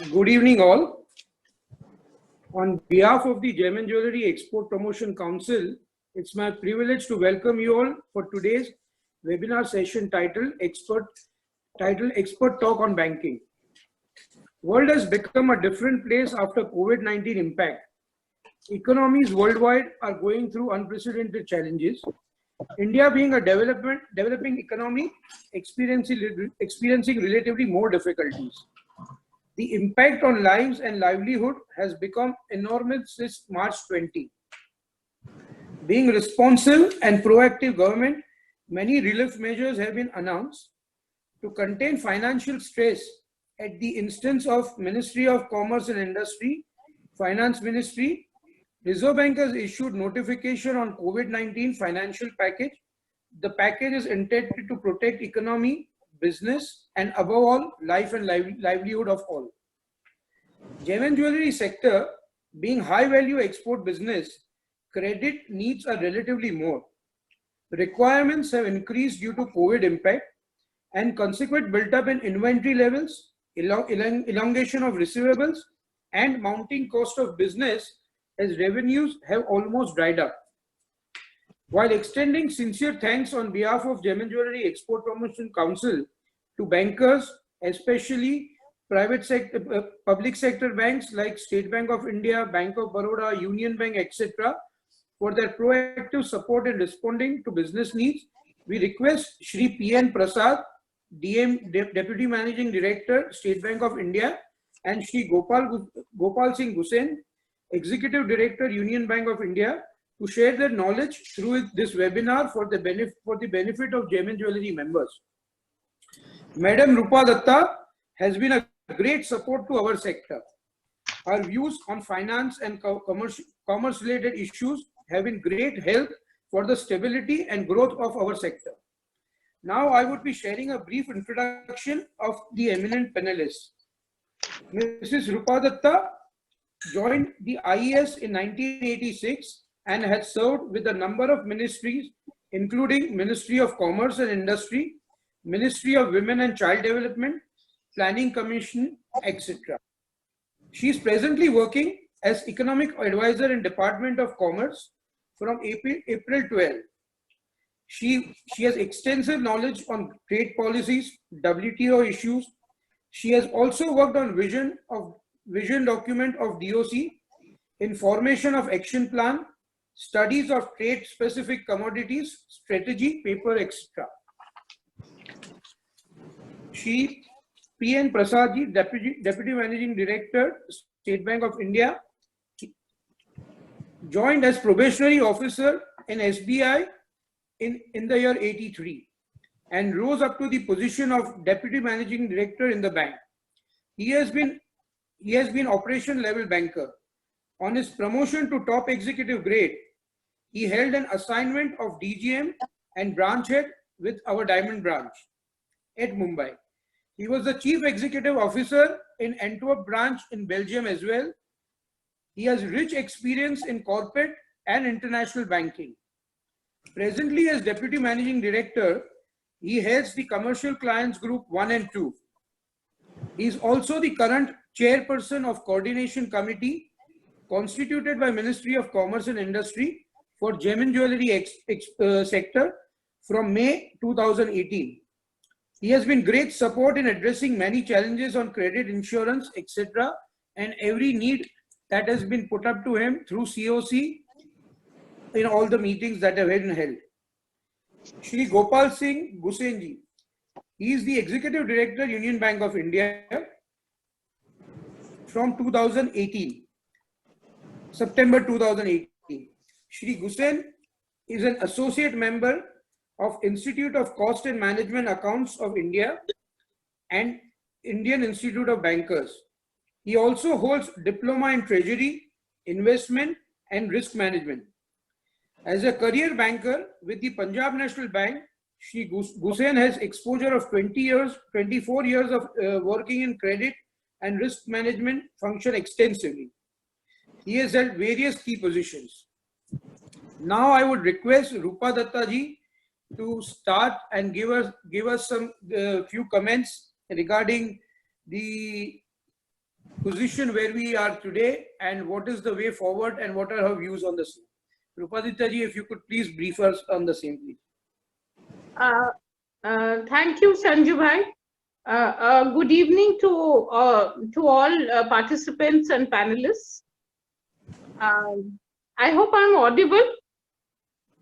Good evening, all. On behalf of the Gem and Jewelry Export Promotion Council, it's my privilege to welcome you all for today's webinar session titled Expert Talk on Banking. World has become a different place after COVID-19 impact. Economies worldwide are going through unprecedented challenges. India, being a developing economy, experiencing relatively more difficulties. The impact on lives and livelihood has become enormous since March 20. Being responsive and proactive government, many relief measures have been announced to contain financial stress at the instance of Ministry of Commerce and Industry, Finance Ministry. Reserve Bank has issued notification on COVID-19 financial package. The package is intended to protect economy, business, and above all, life and livelihood of all. Gem and jewelry sector, being high value export business, credit needs are relatively more. Requirements have increased due to COVID impact and consequent built up in inventory levels, elongation of receivables, and mounting cost of business as revenues have almost dried up. While extending sincere thanks on behalf of Gem and Jewelry Export Promotion Council to bankers, especially private sector, public sector banks like State Bank of India, Bank of Baroda, Union Bank, etc., for their proactive support in responding to business needs, we request Shri P.N. Prasad, Deputy Managing Director, State Bank of India, and Shri Gopal Singh Gusain, Executive Director, Union Bank of India, to share their knowledge through this webinar for the benefit of Gem and Jewelry members. Madam Rupa Datta has been a great support to our sector. Our views on finance and commerce related issues have been great help for the stability and growth of our sector. Now I would be sharing a brief introduction of the eminent panelists. Mrs. Rupa Datta joined the IES in 1986 and has served with a number of ministries, including Ministry of Commerce and Industry, Ministry of Women and Child Development, Planning Commission, etc. She is presently working as Economic Advisor in Department of Commerce from April 12. She has extensive knowledge on trade policies, WTO issues. She has also worked on vision document of DOC, in formation of action plan, studies of trade specific commodities, strategy, paper, etc. She P.N. Prasad ji, Deputy Managing Director, State Bank of India, joined as probationary officer in SBI in the year 83 and rose up to the position of Deputy Managing Director in the bank. He has been operation level banker. On his promotion to top executive grade, he held an assignment of DGM and branch head with our Diamond branch at Mumbai. He was the Chief Executive Officer in Antwerp branch in Belgium as well. He has rich experience in corporate and international banking. Presently as Deputy Managing Director, he heads the Commercial Clients Group 1 and 2. He is also the current Chairperson of Coordination Committee constituted by Ministry of Commerce and Industry for Gem and Jewelry sector from May 2018. He has been great support in addressing many challenges on credit, insurance, etc., and every need that has been put up to him through COC in all the meetings that have been held. Shri Gopal Singh Gusain ji, he is the Executive Director, Union Bank of India from 2018, September 2018. Shri Gusain is an associate member of Institute of Cost and Management Accounts of India and Indian Institute of Bankers. He also holds diploma in Treasury, Investment and Risk Management. As a career banker with the Punjab National Bank, Shri Gusain has exposure of 24 years of working in credit and risk management function extensively. He has held various key positions. Now I would request Rupa Datta ji to start and give us some few comments regarding the position where we are today and what is the way forward and what are her views on the same. Rupadita ji, if you could please brief us on the same, please. Thank you, Sanju bhai. Good evening to all participants and panelists. I hope I'm audible.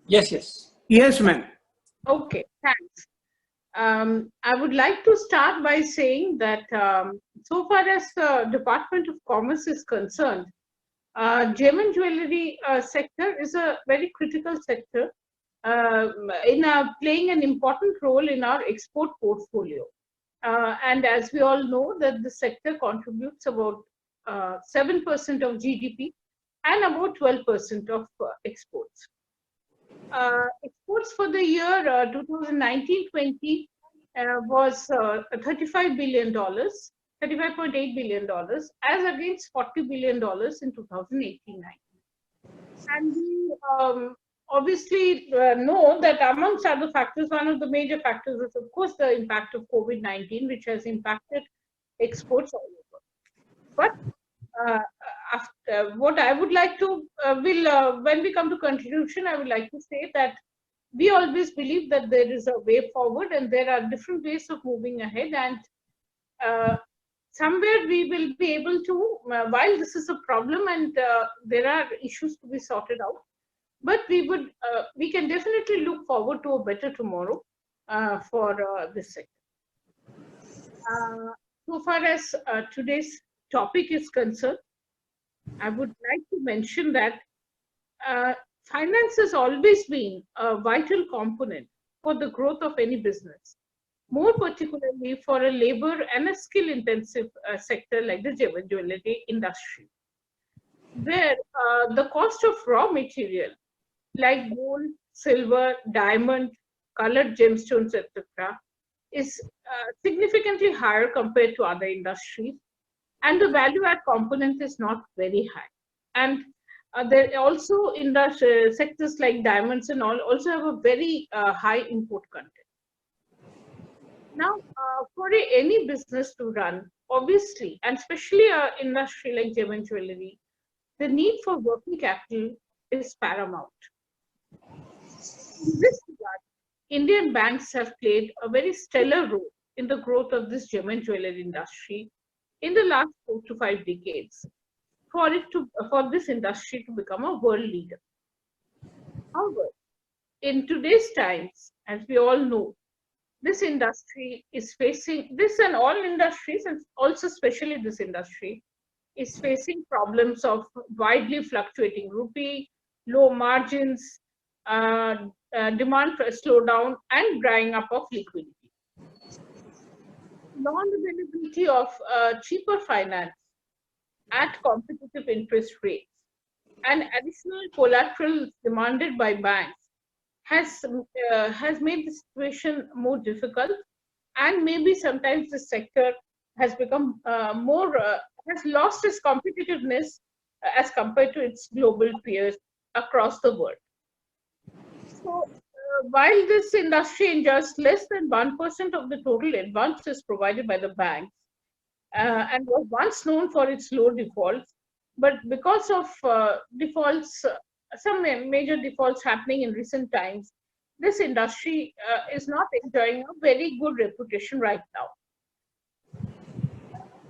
Yes, yes. Yes, ma'am. Okay, thanks. I would like to start by saying that so far as the Department of Commerce is concerned, gem and jewelry sector is a very critical sector in playing an important role in our export portfolio. And as we all know that the sector contributes about 7% of GDP and about 12% of exports. Exports for the year 2019-20 was $35 billion, $35.8 billion, as against $40 billion in 2018-19. And we obviously know that amongst other factors, one of the major factors is, of course, the impact of COVID-19, which has impacted exports all over. But what I would like to, when we come to conclusion, I would like to say that we always believe that there is a way forward and there are different ways of moving ahead. And somewhere we will be able to, while this is a problem and there are issues to be sorted out, but we can definitely look forward to a better tomorrow for this sector. So far as today's topic is concerned, I would like to mention that finance has always been a vital component for the growth of any business, more particularly for a labor and a skill-intensive sector like the gem and jewelry industry, where the cost of raw material like gold, silver, diamond, colored gemstones, etc., is significantly higher compared to other industries, and the value-add component is not very high. And there are also industry sectors like diamonds and all also have a very high import content. Now, for any business to run, obviously, and especially an industry like gem and jewelry, the need for working capital is paramount. In this regard, Indian banks have played a very stellar role in the growth of this gem and jewelry industry in the last 4 to 5 decades for this industry to become a world leader. However, in today's times, as we all know, this industry is facing, this and all industries, and also especially this industry, is facing problems of widely fluctuating rupee, low margins, demand slowdown, and drying up of liquidity. Non-availability of cheaper finance at competitive interest rates and additional collateral demanded by banks has made the situation more difficult, and maybe sometimes the sector has become has lost its competitiveness as compared to its global peers across the world. So while this industry enjoys less than 1% of the total advances provided by the banks and was once known for its low defaults, but because of defaults, some major defaults happening in recent times, this industry is not enjoying a very good reputation right now.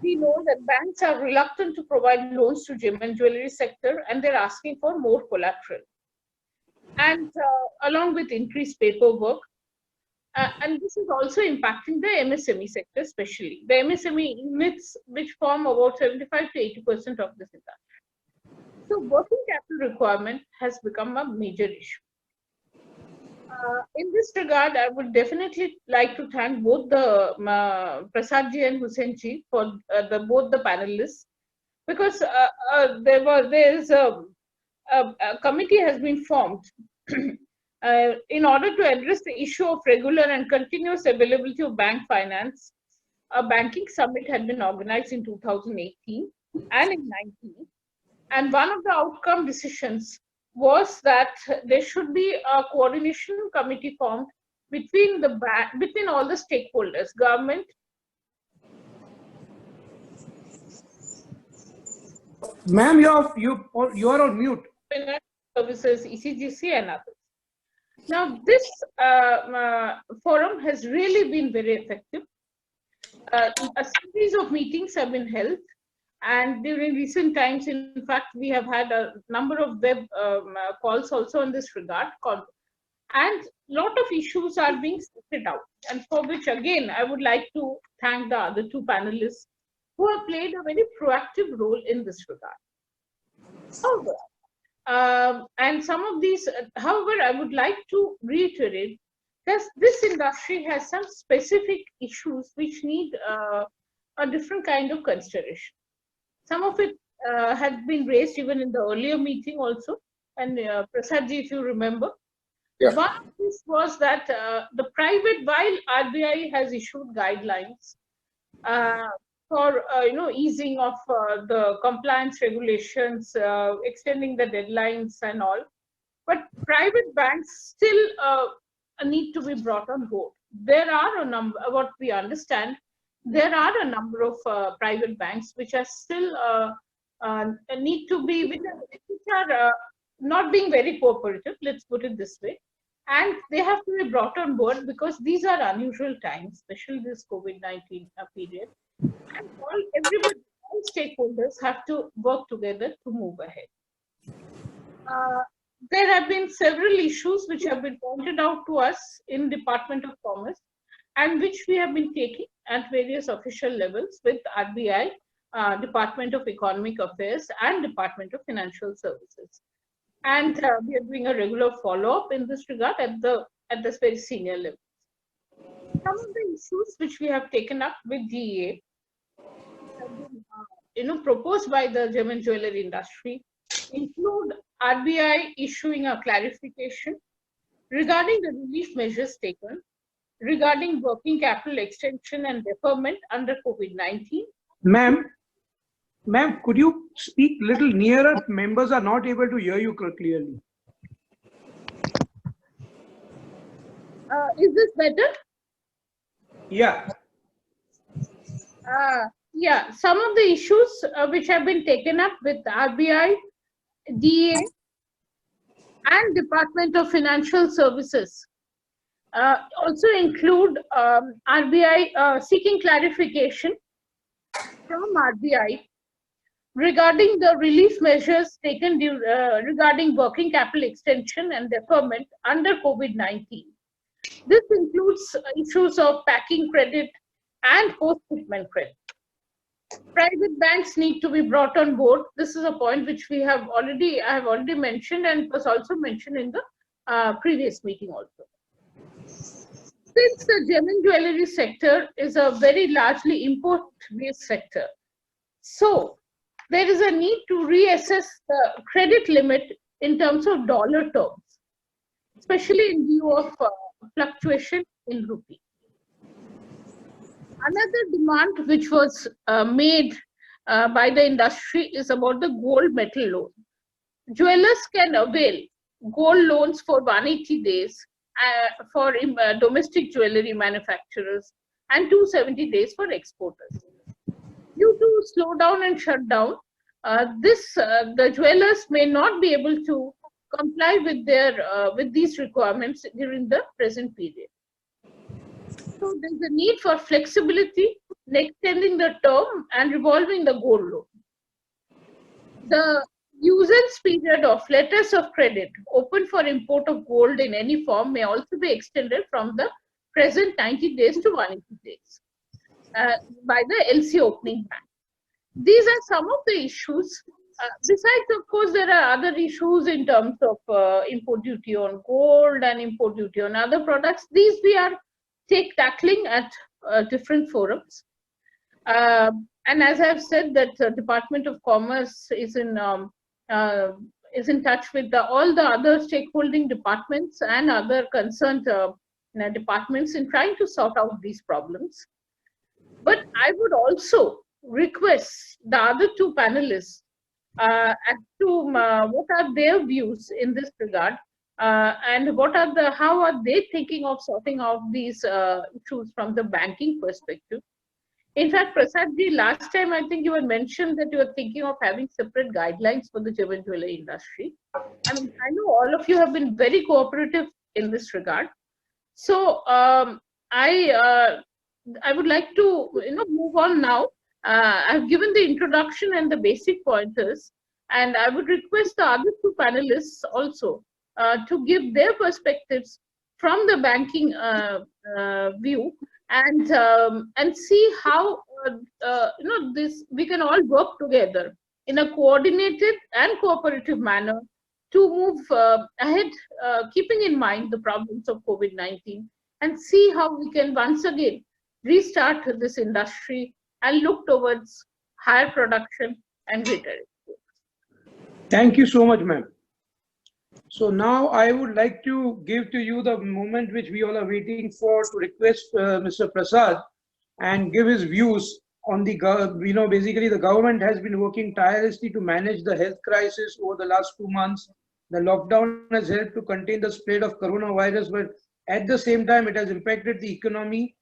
We know that banks are reluctant to provide loans to gem and jewelry sector, and they're asking for more collateral. And along with increased paperwork, and this is also impacting the MSME sector, especially the MSME units, which form about 75 to 80% of this industry. So working capital requirement has become a major issue. In this regard, I would definitely like to thank both the Prasad ji and Hussain ji for both the panelists, because there is a committee has been formed in order to address the issue of regular and continuous availability of bank finance. A banking summit had been organized in 2018 and in 19, and one of the outcome decisions was that there should be a coordination committee formed between all the stakeholders, government, Ma'am, you are on mute. Financial Services, ECGC, and others. Now, this forum has really been very effective. A series of meetings have been held, and during recent times, in fact, we have had a number of web calls also in this regard, and a lot of issues are being sorted out, and for which, again, I would like to thank the other two panelists who have played a very proactive role in this regard. And some of these, however, I would like to reiterate that this industry has some specific issues which need a different kind of consideration. Some of it had been raised even in the earlier meeting also, and Prasadji, if you remember. Yeah. One of this was that while RBI has issued guidelines for easing of the compliance regulations, extending the deadlines and all, but private banks still need to be brought on board. There are a number, what we understand, there are a number of private banks which are still need to be, which are not being very cooperative, let's put it this way. And they have to be brought on board because these are unusual times, especially this COVID-19 period. And everybody, all stakeholders have to work together to move ahead. There have been several issues which have been pointed out to us in Department of Commerce, and which we have been taking at various official levels with RBI, Department of Economic Affairs, and Department of Financial Services. And we are doing a regular follow-up in this regard at this very senior level. Some of the issues which we have taken up with GEA have been, proposed by the German jewelry industry include RBI issuing a clarification regarding the relief measures taken regarding working capital extension and deferment under COVID-19. Ma'am, could you speak little nearer? Members are not able to hear you clearly. Is this better? Yeah. Yeah, some of the issues which have been taken up with RBI, DA, and Department of Financial Services also include RBI seeking clarification from RBI regarding the relief measures taken regarding working capital extension and deferment under COVID-19. This includes issues of packing credit and post-shipment credit. Private banks need to be brought on board. This is a point which I have already mentioned, and was also mentioned in the previous meeting also. Since the German jewelry sector is a very largely import-based sector, so there is a need to reassess the credit limit in terms of dollar terms, especially in view of fluctuation in rupee. Another demand which was made by the industry is about the gold metal loan. Jewelers can avail gold loans for 180 days for domestic jewelry manufacturers and 270 days for exporters. Due to slowdown and shutdown, the jewelers may not be able to comply with these requirements during the present period. So there's a need for flexibility in extending the term and revolving the gold loan. The usance period of letters of credit open for import of gold in any form may also be extended from the present 90 days to 180 days by the LC opening bank. These are some of the issues. Besides, of course, there are other issues in terms of import duty on gold and import duty on other products. These we are tackling at different forums. And as I've said, that Department of Commerce is in touch with all the other stakeholding departments and other concerned departments in trying to sort out these problems. But I would also request the other two panelists as to what are their views in this regard, and how are they thinking of sorting out these issues from the banking perspective, In fact, Prasadji, last time I think you had mentioned that you were thinking of having separate guidelines for the gem and jewelry industry. I mean, I know all of you have been very cooperative in this regard. So I would like to move on now. I've given the introduction and the basic pointers, and I would request the other two panelists also to give their perspectives from the banking view, and see how this we can all work together in a coordinated and cooperative manner to move ahead, keeping in mind the problems of COVID-19, and see how we can once again restart this industry and look towards higher production and greater exports. Thank you so much, ma'am. So now I would like to give to you the moment which we all are waiting for, to request Mr. Prasad and give his views on the, basically the government has been working tirelessly to manage the health crisis over the last 2 months. The lockdown has helped to contain the spread of coronavirus, but at the same time, it has impacted the economy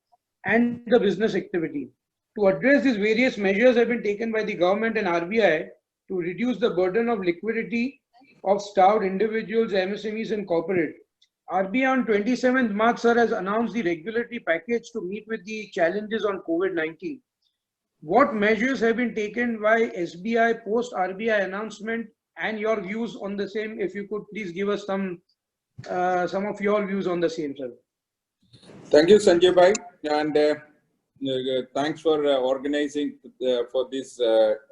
and the business activity. To address these, various measures have been taken by the government and RBI to reduce the burden of liquidity of starved individuals, MSMEs, and corporate. RBI on 27th March, sir, has announced the regulatory package to meet with the challenges on COVID-19. What measures have been taken by SBI post RBI announcement, and your views on the same? If you could please give us some of your views on the same, sir. Thank you, Sanjay Bhai, and thanks for organizing for this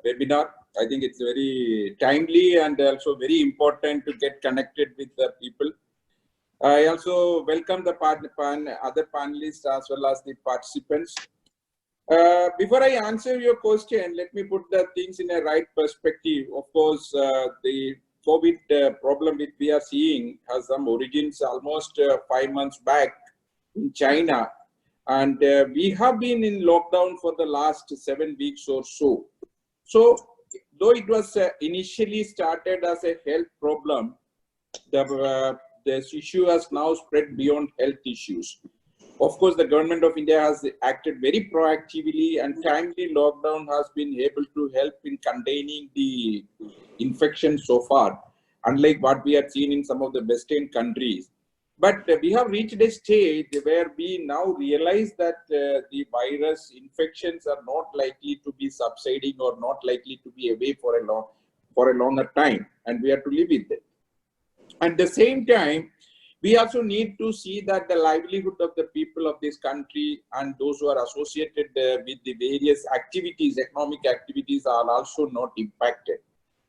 webinar. I think it's very timely and also very important to get connected with the people. I also welcome the other panelists as well as the participants. Before I answer your question, let me put the things in a right perspective. Of course, the COVID problem which we are seeing has some origins almost 5 months back in China, and we have been in lockdown for the last 7 weeks or so. So, though it was initially started as a health problem, this issue has now spread beyond health issues. Of course, the government of India has acted very proactively, and timely lockdown has been able to help in containing the infection so far, unlike what we have seen in some of the Western countries. But we have reached a stage where we now realize that the virus infections are not likely to be subsiding or not likely to be away for a longer time, and we have to live with it. At the same time, we also need to see that the livelihood of the people of this country and those who are associated with the various activities, economic activities, are also not impacted.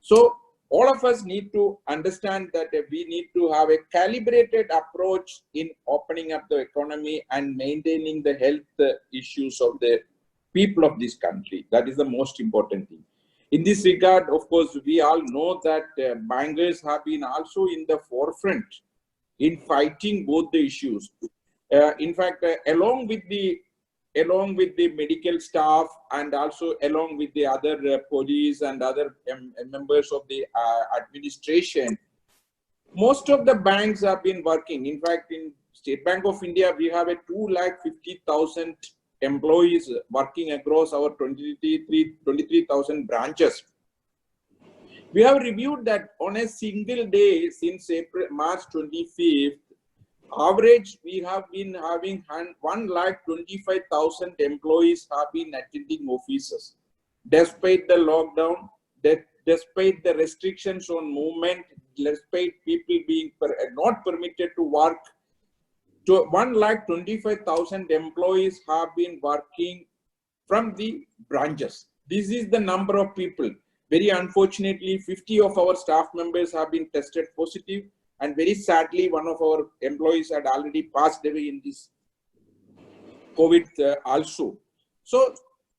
So all of us need to understand that we need to have a calibrated approach in opening up the economy and maintaining the health issues of the people of this country. That is the most important thing. In this regard, of course, we all know that bankers have been also in the forefront in fighting both the issues. In fact, along with the medical staff and also along with the other police and other members of the administration, most of the banks have been working. In fact, in State Bank of India, we have a 250,000 employees working across our 23,000 branches. We have reviewed that on a single day since March 25th, average, we have been having 125,000 employees have been attending offices. Despite the lockdown, despite the restrictions on movement, despite people being not permitted to work, to 125,000 employees have been working from the branches. This is the number of people. Very unfortunately, 50 of our staff members have been tested positive, and very sadly, one of our employees had already passed away in this COVID also. So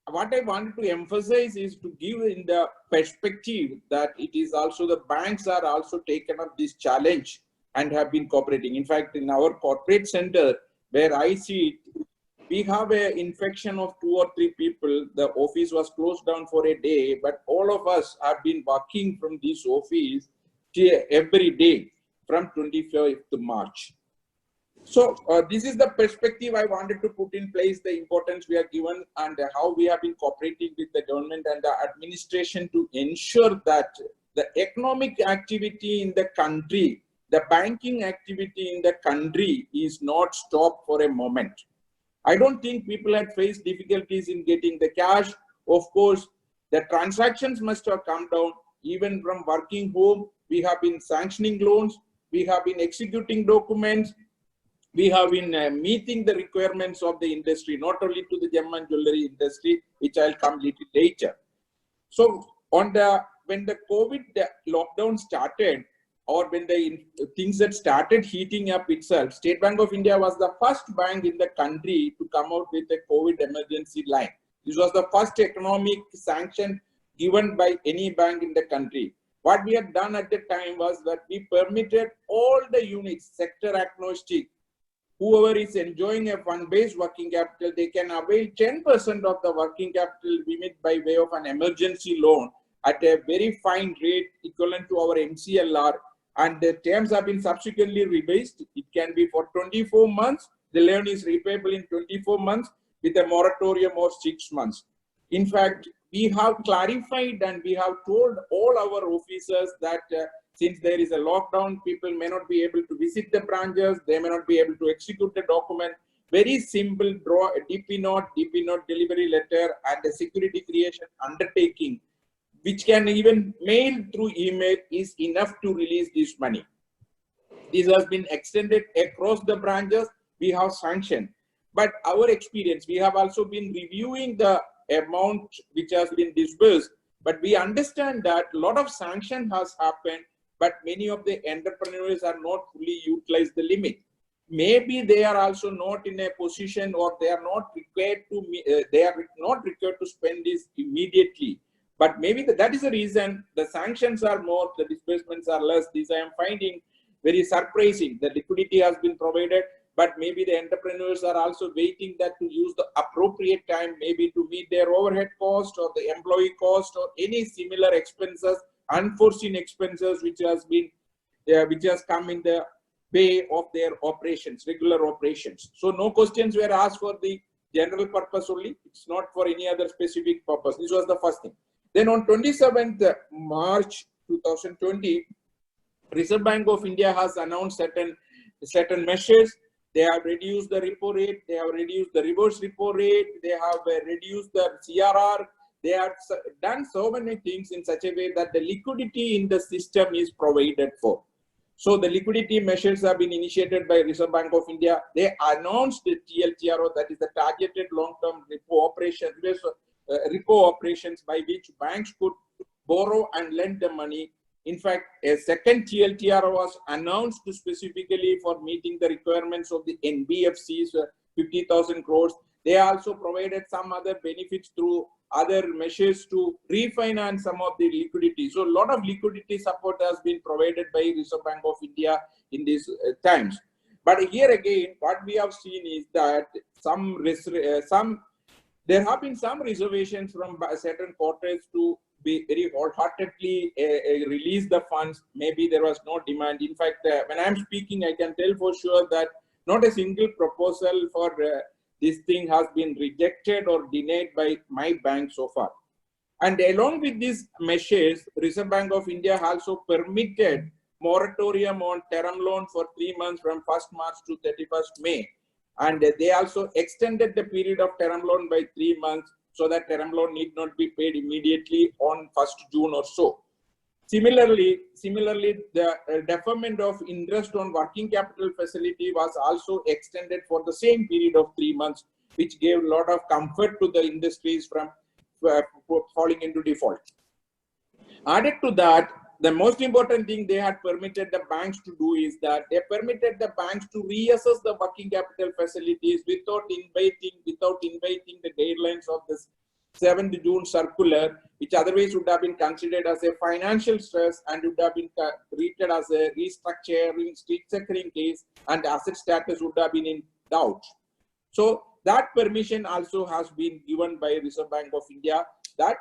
what I wanted to emphasize is to give in the perspective that it is also the banks are also taken up this challenge and have been cooperating. In fact, in our corporate center, where I see it, we have an infection of 2 or 3 people. The office was closed down for a day, but all of us have been working from this office every day from 25th March. So this is the perspective I wanted to put in place, the importance we are given and how we have been cooperating with the government and the administration to ensure that the economic activity in the country, the banking activity in the country is not stopped for a moment. I don't think people had faced difficulties in getting the cash. Of course, the transactions must have come down. Even from working home, we have been sanctioning loans, we have been executing documents, we have been meeting the requirements of the industry, not only to the gem and jewelry industry, which I'll come little later. So when the COVID lockdown started, or when the things that started heating up itself, State Bank of India was the first bank in the country to come out with a COVID emergency line. This was the first economic sanction given by any bank in the country. What we had done at the time was that we permitted all the units, sector agnostic, whoever is enjoying a fund-based working capital, they can avail 10% of the working capital limit by way of an emergency loan at a very fine rate equivalent to our MCLR. And the terms have been subsequently revised. It can be for 24 months. The loan is repayable in 24 months with a moratorium of 6 months. In fact, we have clarified and we have told all our officers that since there is a lockdown, people may not be able to visit the branches, they may not be able to execute the document. Very simple, draw a DP note delivery letter and a security creation undertaking, which can even mail through email, is enough to release this money. This has been extended across the branches. We have sanctioned. But our experience, we have also been reviewing the amount which has been disbursed. But we understand that a lot of sanction has happened, but many of the entrepreneurs are not fully utilized the limit. Maybe they are also not in a position, or they are not required to spend this immediately. But maybe that is the reason the sanctions are more, the disbursements are less. This I am finding very surprising. The liquidity has been provided, but maybe the entrepreneurs are also waiting that to use the appropriate time, maybe to meet their overhead cost or the employee cost or any similar expenses, unforeseen expenses which has come in the way of their operations, regular operations. So no questions were asked for the general purpose only. It's not for any other specific purpose. This was the first thing. Then on 27th March 2020, Reserve Bank of India has announced certain measures. They have reduced the repo rate, they have reduced the reverse repo rate, they have reduced the CRR. They have done so many things in such a way that the liquidity in the system is provided for. So the liquidity measures have been initiated by Reserve Bank of India. They announced the TLTRO, that is the targeted long-term repo operations by which banks could borrow and lend the money. In fact, a second TLTRO was announced specifically for meeting the requirements of the NBFCs, 50,000 crores. They also provided some other benefits through other measures to refinance some of the liquidity. So a lot of liquidity support has been provided by Reserve Bank of India in these times. But here again, what we have seen is that there have been some reservations from certain quarters to be very wholeheartedly release the funds. Maybe there was no demand. In fact, when I'm speaking, I can tell for sure that not a single proposal for this thing has been rejected or denied by my bank so far. And along with these measures, Reserve Bank of India also permitted moratorium on term loan for 3 months from 1st March to 31st May. And they also extended the period of term loan by 3 months so that term loan need not be paid immediately on 1st June or so. Similarly, the deferment of interest on working capital facility was also extended for the same period of 3 months, which gave a lot of comfort to the industries from falling into default. Added to that, the most important thing they had permitted the banks to do is that they permitted the banks to reassess the working capital facilities without inviting the guidelines of this 7th June circular, which otherwise would have been considered as a financial stress and would have been treated as a restructuring case, and asset status would have been in doubt. So that permission also has been given by Reserve Bank of India, that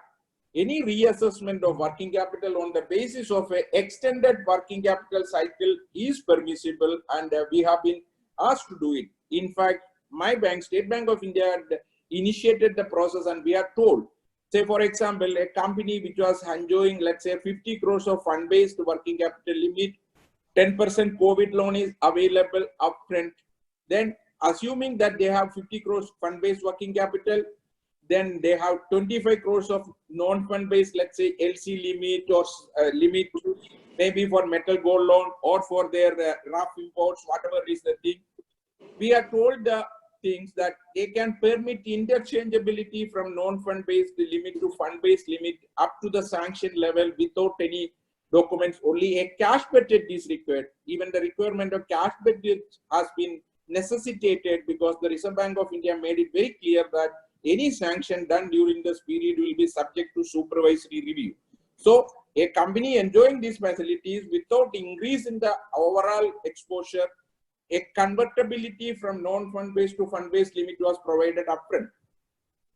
any reassessment of working capital on the basis of an extended working capital cycle is permissible, and we have been asked to do it. In fact, my bank, State Bank of India, had initiated the process, and we are told, say for example, a company which was enjoying, let's say 50 crores of fund-based working capital limit, 10% COVID loan is available upfront. Then assuming that they have 50 crores fund-based working capital, then they have 25 crores of non-fund based, let's say LC limit or limit maybe for metal gold loan or for their rough imports, whatever is the thing. We are told the things that they can permit interchangeability from non-fund based limit to fund-based limit up to the sanction level without any documents. Only a cash budget is required. Even the requirement of cash budget has been necessitated because the Reserve Bank of India made it very clear that any sanction done during this period will be subject to supervisory review. So a company enjoying these facilities without increase in the overall exposure, a convertibility from non-fund based to fund based limit was provided upfront.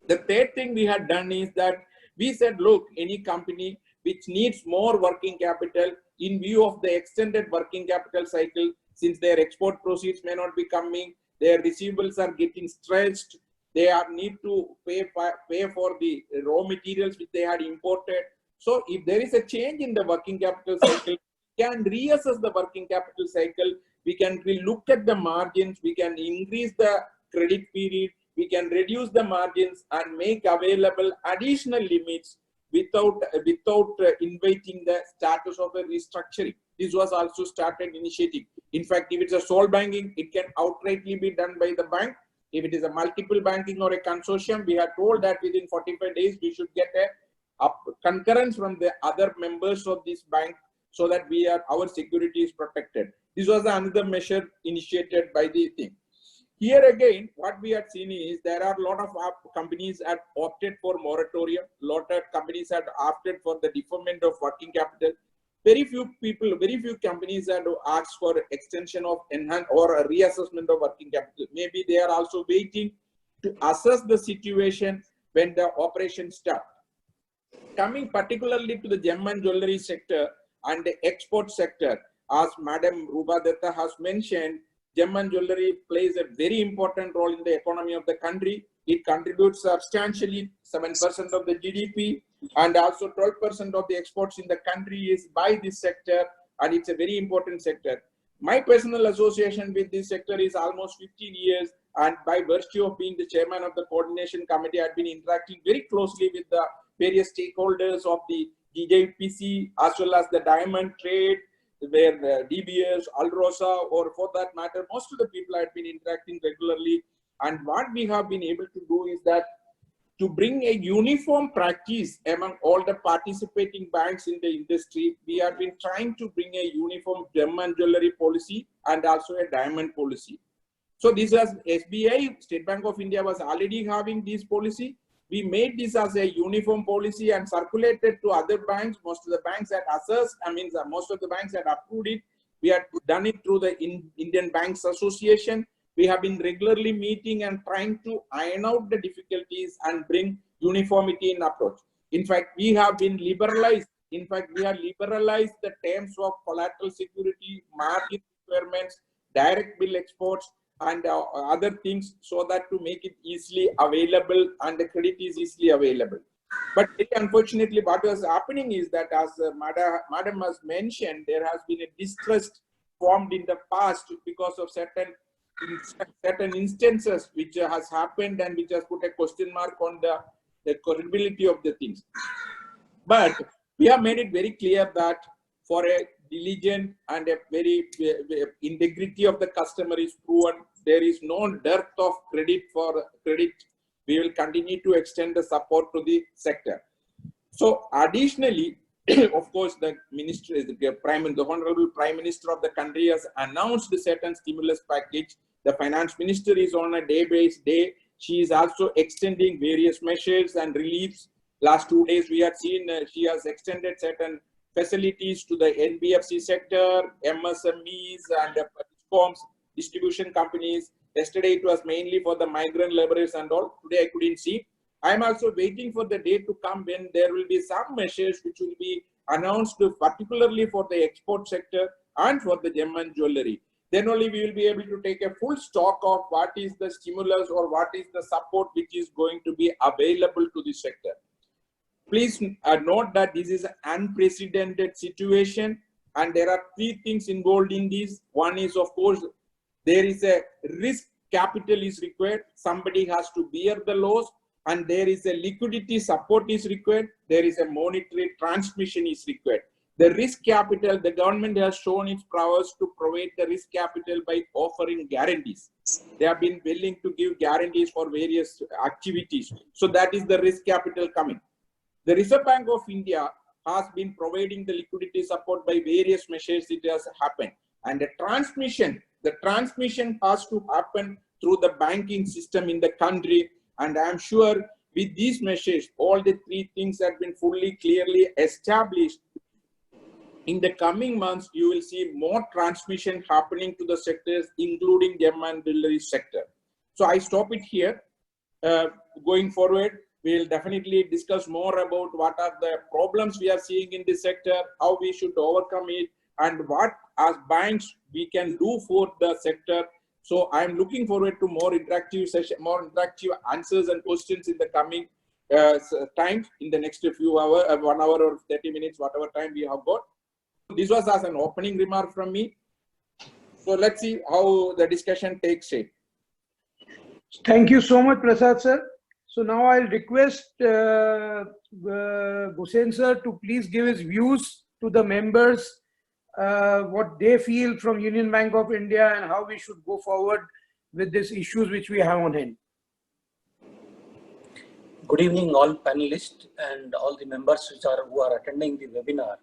The third thing we had done is that we said, look, any company which needs more working capital in view of the extended working capital cycle, since their export proceeds may not be coming, their receivables are getting stretched, they need to pay for the raw materials which they had imported. So if there is a change in the working capital cycle, we can reassess the working capital cycle. We can look at the margins. We can increase the credit period. We can reduce the margins and make available additional limits without inviting the status of a restructuring. This was also started initiating. In fact, if it's a sole banking, it can outrightly be done by the bank. If it is a multiple banking or a consortium, we are told that within 45 days, we should get a concurrence from the other members of this bank so that our security is protected. This was another measure initiated by the thing. Here again, what we have seen is there are a lot of companies that opted for moratorium. A lot of companies had opted for the deferment of working capital. Very few companies had asked for extension of enhanced or a reassessment of working capital. Maybe they are also waiting to assess the situation when the operation starts. Coming particularly to the gem and jewelry sector and the export sector, as Madam Ruba Dutta has mentioned, gem and jewelry plays a very important role in the economy of the country. It contributes substantially 7% of the GDP, and also 12% of the exports in the country is by this sector, and it's a very important sector. My personal association with this sector is almost 15 years, and by virtue of being the chairman of the coordination committee, I've been interacting very closely with the various stakeholders of the DJPC as well as the diamond trade, where DBS, Alrosa, or for that matter, most of the people I've been interacting regularly. And what we have been able to do is that to bring a uniform practice among all the participating banks in the industry, we have been trying to bring a uniform gem and jewelry policy and also a diamond policy. So this was SBI, State Bank of India was already having this policy. We made this as a uniform policy and circulated to other banks. Most of the banks had assessed, most of the banks had approved it. We had done it through the Indian Banks Association. We have been regularly meeting and trying to iron out the difficulties and bring uniformity in approach. In fact, we have been liberalized. In fact, we have liberalized the terms of collateral security, margin requirements, direct bill exports, and other things so that to make it easily available and the credit is easily available. But unfortunately, what was happening is that, as Madam has mentioned, there has been a distrust formed in the past because of certain instances which has happened and which has put a question mark on the credibility of the things. But we have made it very clear that for a diligent and a very integrity of the customer is proven, there is no dearth of credit for credit. We will continue to extend the support to the sector. So additionally, of course, the Honorable Prime Minister of the country has announced a certain stimulus package. The Finance Minister is on a day-based day. She is also extending various measures and reliefs. Last 2 days, we have seen she has extended certain facilities to the NBFC sector, MSMEs, and DISCOMs, distribution companies. Yesterday, it was mainly for the migrant laborers and all. Today, I couldn't see. I am also waiting for the day to come when there will be some measures which will be announced particularly for the export sector and for the gem and jewelry. then only we will be able to take a full stock of what is the stimulus or what is the support which is going to be available to the sector. Please note that this is an unprecedented situation, and there are three things involved in this. One is, of course, there is a risk capital is required. Somebody has to bear the loss, and there is a liquidity support is required. There is a monetary transmission is required. The risk capital, the government has shown its prowess to provide the risk capital by offering guarantees. They have been willing to give guarantees for various activities. So that is the risk capital coming. The Reserve Bank of India has been providing the liquidity support by various measures. It has happened. And the transmission has to happen through the banking system in the country. And I'm sure with these measures, all the three things have been fully, clearly established. In the coming months, you will see more transmission happening to the sectors, including gem and jewelry sector. So I stop it here. Going forward, we'll definitely discuss more about what are the problems we are seeing in this sector, how we should overcome it, and what as banks we can do for the sector. So I'm looking forward to more interactive session, more interactive answers and questions in the coming time, in the next few hours, 1 hour or 30 minutes, whatever time we have got. This was as an opening remark from me. So let's see how the discussion takes shape. Thank you so much, Prasad sir. So now I'll request Hussain sir to please give his views to the members, what they feel from Union Bank of India and how we should go forward with these issues which we have on hand. Good evening, all panelists and all the members who are attending the webinar.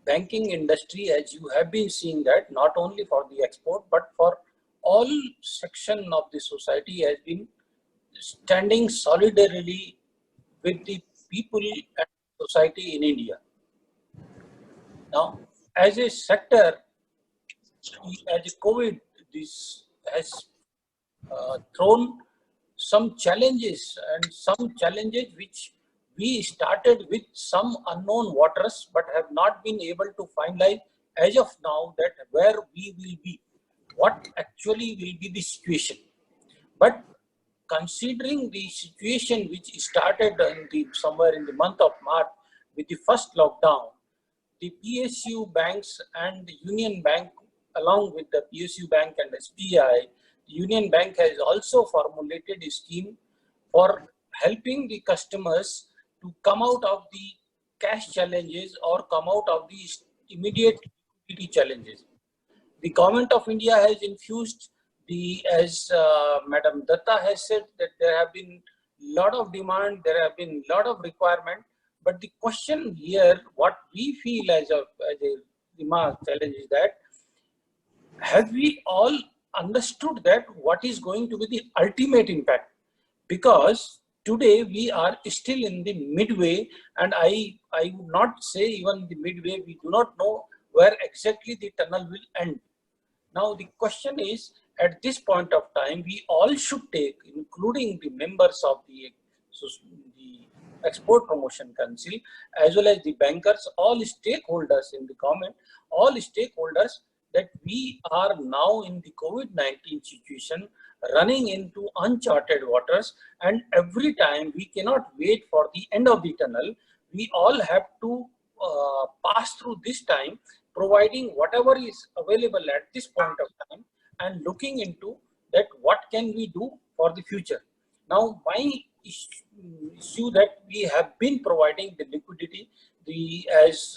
Banking industry, as you have been seeing, that not only for the export but for all section of the society has been standing solidarily with the people and society in India. Now, as a sector, as a COVID, this has thrown some challenges which we started with some unknown waters, but have not been able to finalize as of now that where we will be, what actually will be the situation. But considering the situation which started somewhere in the month of March with the first lockdown, the PSU banks and the Union Bank, along with the PSU Bank and SBI, the Union Bank has also formulated a scheme for helping the customers to come out of the cash challenges or come out of the immediate liquidity challenges. The Government of India has infused as Madam Datta has said, that there have been a lot of demand, there have been a lot of requirement, but the question here, what we feel as a remark challenge is that, have we all understood that what is going to be the ultimate impact? Because today we are still in the midway, and I would not say even the midway, we do not know where exactly the tunnel will end. Now the question is, at this point of time, we all should take, including the members of the Export Promotion Council, as well as the bankers, all stakeholders in the government, all stakeholders, that we are now in the COVID-19 situation, running into uncharted waters, and every time we cannot wait for the end of the tunnel. We all have to pass through this time, providing whatever is available at this point of time, and looking into that what can we do for the future. Now, my issue that we have been providing the liquidity, as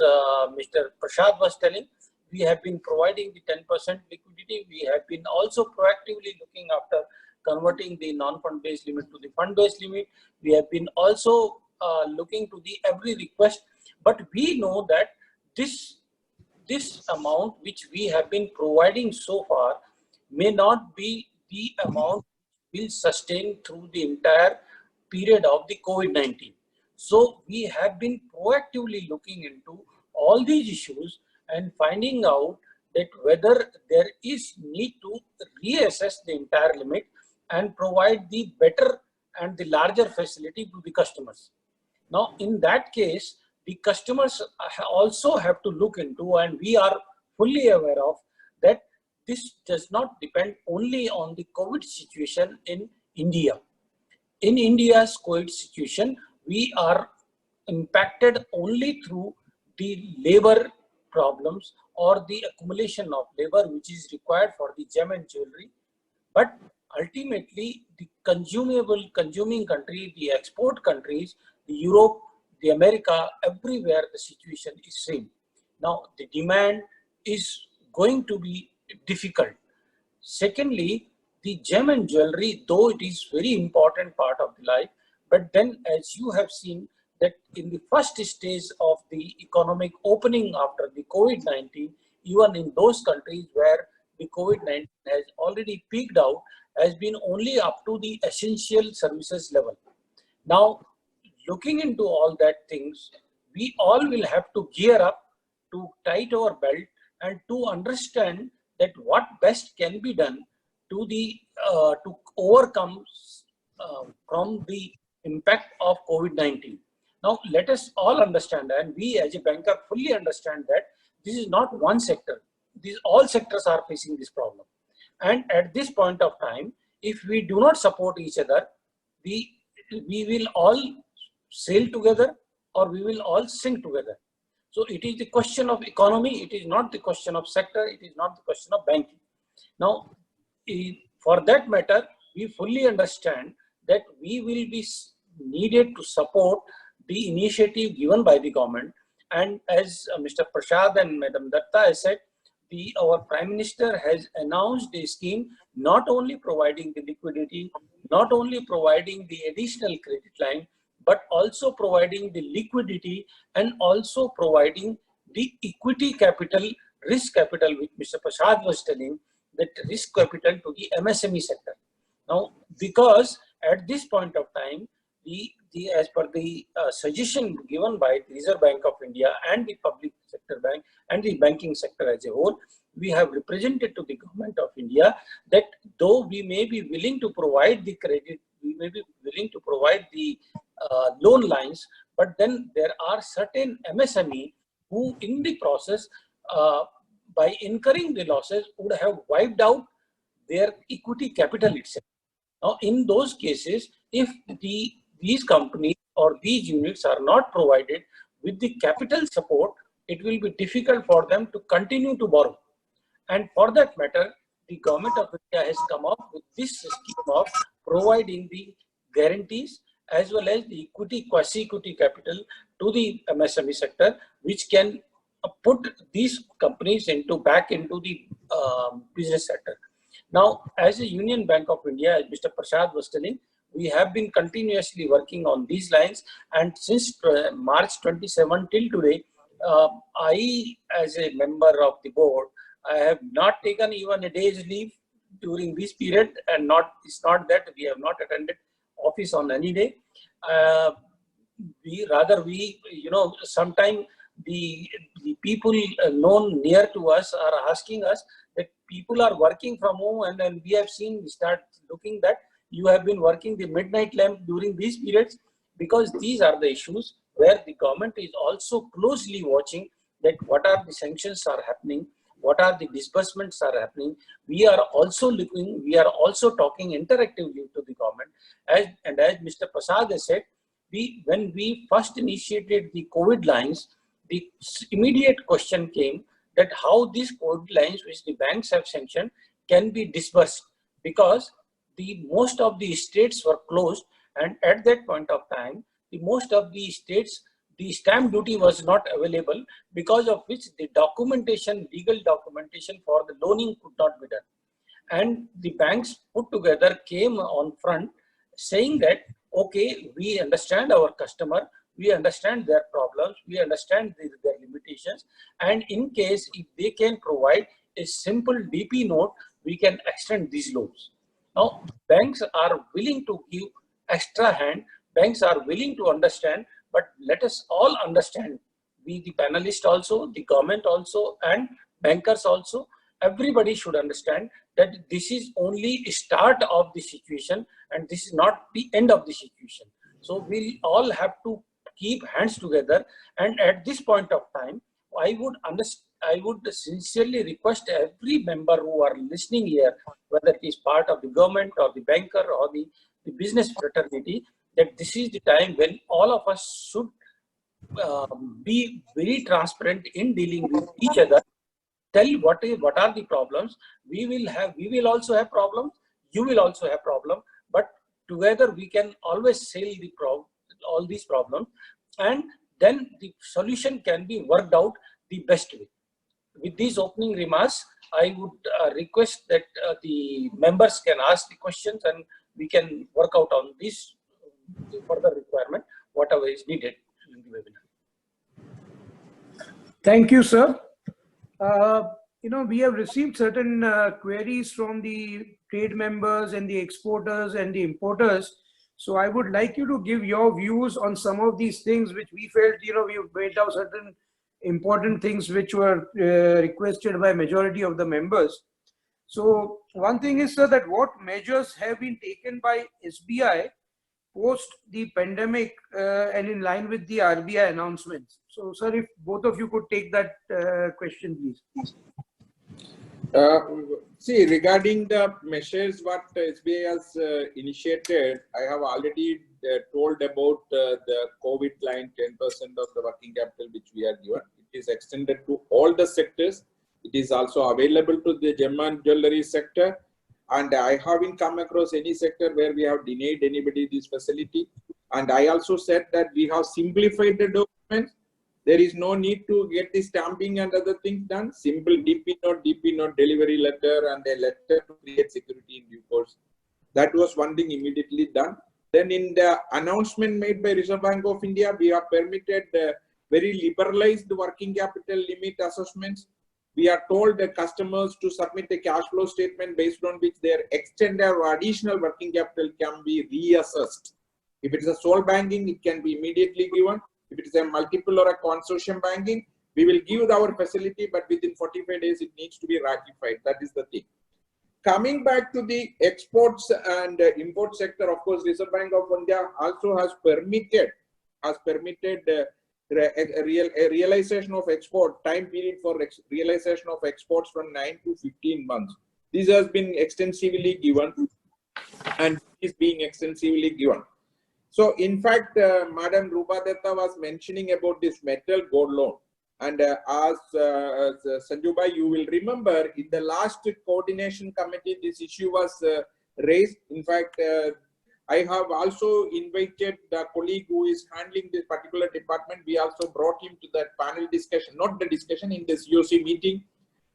Mr. Prasad was telling, we have been providing the 10% liquidity. We have been also proactively looking after converting the non-fund based limit to the fund based limit. We have been also looking to the every request, but we know that this amount which we have been providing so far may not be the amount will sustain through the entire period of the COVID-19. So we have been proactively looking into all these issues and finding out that whether there is need to reassess the entire limit and provide the better and the larger facility to the customers. Now, in that case, the customers also have to look into, and we are fully aware of, that this does not depend only on the COVID situation in India. In India's COVID situation, we are impacted only through the labor problems or the accumulation of labor which is required for the gem and jewelry. But ultimately, the consuming country, the export countries, the Europe, the America, everywhere the situation is same. Now, the demand is going to be difficult. Secondly, the gem and jewelry, though it is very important part of the life, but then as you have seen that in the first stage of the economic opening after the COVID-19, even in those countries where the COVID-19 has already peaked out, has been only up to the essential services level. Now, looking into all that things, we all will have to gear up to tight our belt and to understand that what best can be done to to overcome from the impact of COVID-19. Now, let us all understand, and we as a banker fully understand that this is not one sector. All sectors are facing this problem. And at this point of time, if we do not support each other, we will all sail together or we will all sink together. So it is the question of economy. It is not the question of sector. It is not the question of banking. Now, for that matter, we fully understand that we will be needed to support the initiative given by the government. And as Mr. Prasad and Madam Datta has said, our Prime Minister has announced a scheme not only providing the liquidity, not only providing the additional credit line, but also providing the liquidity and also providing the equity capital, risk capital, which Mr. Prasad was telling, that risk capital to the MSME sector. Now, because at this point of time, as per the suggestion given by the Reserve Bank of India and the public sector bank and the banking sector as a whole, we have represented to the government of India that though we may be willing to provide the credit, we may be willing to provide the loan lines, but then there are certain MSME who in the process, by incurring the losses, would have wiped out their equity capital itself. Now, in those cases, if these companies or these units are not provided with the capital support, it will be difficult for them to continue to borrow. And for that matter, the government of India has come up with this scheme of providing the guarantees as well as the equity, quasi-equity capital to the MSME sector, which can put these companies back into the business sector. Now, as a Union Bank of India, as Mr. Prasad was telling, we have been continuously working on these lines, and since March 27 till today, I, as a member of the board, I have not taken even a day's leave during this period, and it's not that we have not attended office on any day. Sometimes the people known near to us are asking us that people are working from home, and then we start looking that you have been working the midnight lamp during these periods, because these are the issues where the government is also closely watching that what are the sanctions are happening, what are the disbursements are happening. We are also looking, we are also talking interactively to the government. As Mr. Prasad has said, when we first initiated the COVID lines, the immediate question came that how these COVID lines which the banks have sanctioned can be disbursed, because most of the states were closed, and at that point of time, most of the states, the stamp duty was not available, because of which the legal documentation for the loaning could not be done. And the banks put together came on front saying that, okay, we understand our customer, we understand their problems, we understand their limitations, and in case if they can provide a simple DP note, we can extend these loans. Now, banks are willing to give extra hand, banks are willing to understand, but let us all understand, we the panelists also, the government also, and bankers also, everybody should understand that this is only a start of the situation and this is not the end of the situation. So we'll all have to keep hands together, and at this point of time, I would I would sincerely request every member who are listening here, whether it is part of the government or the banker or the business fraternity, that this is the time when all of us should be very transparent in dealing with each other. Tell what are the problems. We will also have problems. You will also have problems. But together we can always sail all these problems, and then the solution can be worked out the best way. With these opening remarks, I would request that the members can ask the questions, and we can work out on this further requirement, whatever is needed in the webinar. Thank you, sir. We have received certain queries from the trade members and the exporters and the importers. So I would like you to give your views on some of these things which we felt, we made out certain important things which were requested by majority of the members. So one thing is, sir, that what measures have been taken by SBI post the pandemic and in line with the RBI announcements. So, sir, if both of you could take that question, please. See, regarding the measures what SBI has initiated, I have already told about the COVID line, 10% of the working capital which we are given. It is extended to all the sectors. It is also available to the gem and jewelry sector. And I haven't come across any sector where we have denied anybody this facility. And I also said that we have simplified the documents. There is no need to get the stamping and other things done. Simple DP note, delivery letter, and a letter to create security in due course. That was one thing immediately done. Then in the announcement made by Reserve Bank of India, we have permitted very liberalized working capital limit assessments. We are told the customers to submit a cash flow statement based on which their extended or additional working capital can be reassessed. If it is a sole banking, it can be immediately given. If it is a multiple or a consortium banking, we will give our facility, but within 45 days, it needs to be ratified. That is the thing. Coming back to the exports and import sector, of course, Reserve Bank of India also has permitted a realization of export, time period for realization of exports from 9 to 15 months. This has been extensively given and is being extensively given. So in fact, Madam Rupa Dutta was mentioning about this metal gold loan. And as Sanju Bhai, you will remember in the last coordination committee, this issue was raised. In fact, I have also invited the colleague who is handling this particular department. We also brought him to that panel discussion, not the discussion, in the COC meeting.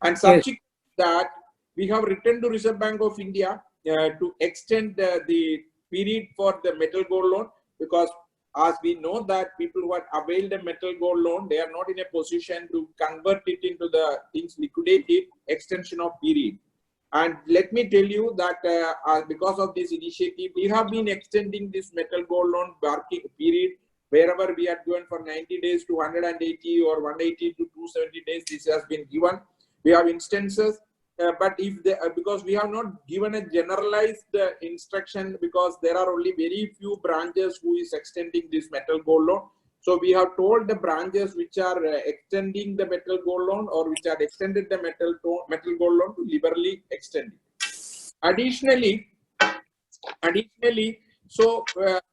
And subsequent to that, we have written to Reserve Bank of India to extend the period for the metal gold loan, because as we know that people who have availed a metal gold loan, they are not in a position to convert it into the things liquidated, extension of period. And let me tell you that because of this initiative, we have been extending this metal gold loan working period wherever we are given for 90 days to 180 or 180 to 270 days. This has been given. We have instances, but if they, because we have not given a generalized instruction, because there are only very few branches who is extending this metal gold loan. So we have told the branches which are extending the metal gold loan or which are extended the metal gold loan to liberally extend it. Additionally, so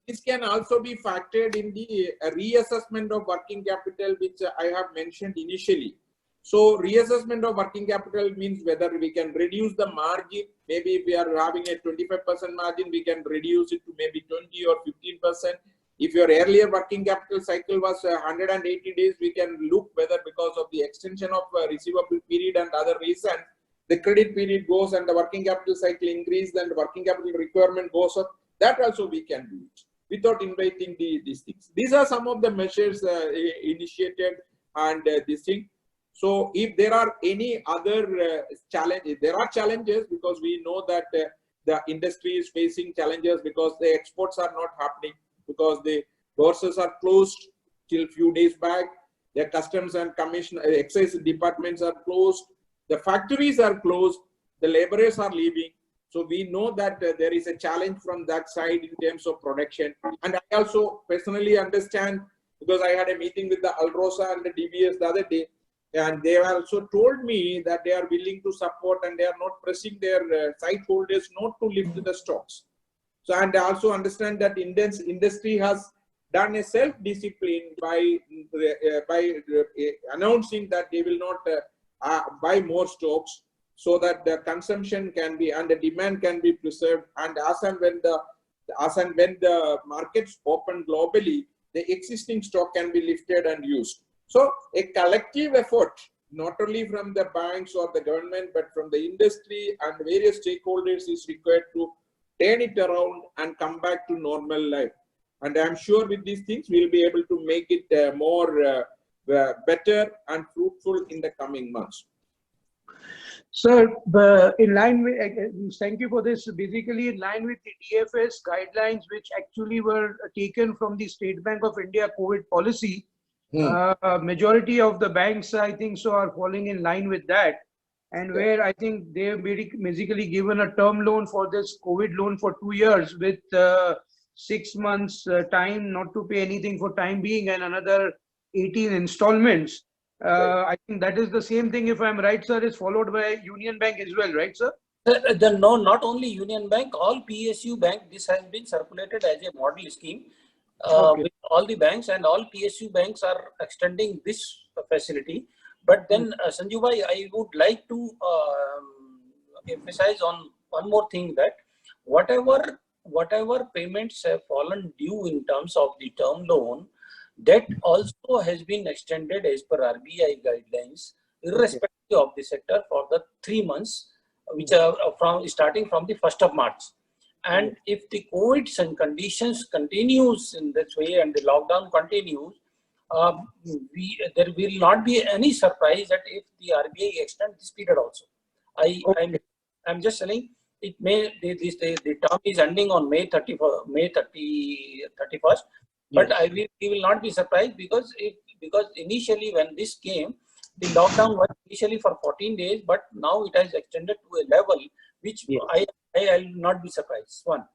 this can also be factored in the reassessment of working capital, which I have mentioned initially. So reassessment of working capital means whether we can reduce the margin. Maybe if we are having a 25% margin, we can reduce it to maybe 20 or 15%. If your earlier working capital cycle was 180 days, we can look whether because of the extension of receivable period and other reasons, the credit period goes and the working capital cycle increases and the working capital requirement goes up. That also we can do it without inviting these things. These are some of the measures initiated and this thing. So if there are any other challenges, there are challenges because we know that the industry is facing challenges because the exports are not happening, because the bourses are closed till few days back, the customs and commission excise departments are closed, the factories are closed, the laborers are leaving. So we know that there is a challenge from that side in terms of production. And I also personally understand, because I had a meeting with the Alrosa and the DBS the other day, And they have also told me that they are willing to support and they are not pressing their site holders not to lift the stocks. So, and I also understand that Indian industry has done a self-discipline by announcing that they will not buy more stocks, so that the consumption can be and the demand can be preserved. And as and when the markets open globally, the existing stock can be lifted and used. So a collective effort, not only from the banks or the government, but from the industry and various stakeholders is required to turn it around and come back to normal life. And I'm sure with these things, we'll be able to make it more better and fruitful in the coming months. Sir, in line with, thank you for this, basically in line with the DFS guidelines, which actually were taken from the State Bank of India COVID policy. Majority of the banks, I think so, are falling in line with that. And where I think they have basically given a term loan for this COVID loan for 2 years with 6 months time not to pay anything for time being and another 18 installments. I think that is the same thing, if I'm right, sir, is followed by Union Bank as well, right, sir? No, not only Union Bank, all PSU bank, this has been circulated as a model scheme with all the banks, and all PSU banks are extending this facility. But then, Sanju bhai, I would like to emphasize on one more thing, that whatever payments have fallen due in terms of the term loan, that also has been extended as per RBI guidelines, irrespective of the sector, for the 3 months, which are starting from the 1st of March. And if the COVID conditions continues in this way and the lockdown continues, there will not be any surprise that if the RBI extend this period also. I'm just telling, it may the term is ending on May 31st. But we will not be surprised, because initially when this came, the lockdown was initially for 14 days, but now it has extended to a level which I will not be surprised. One,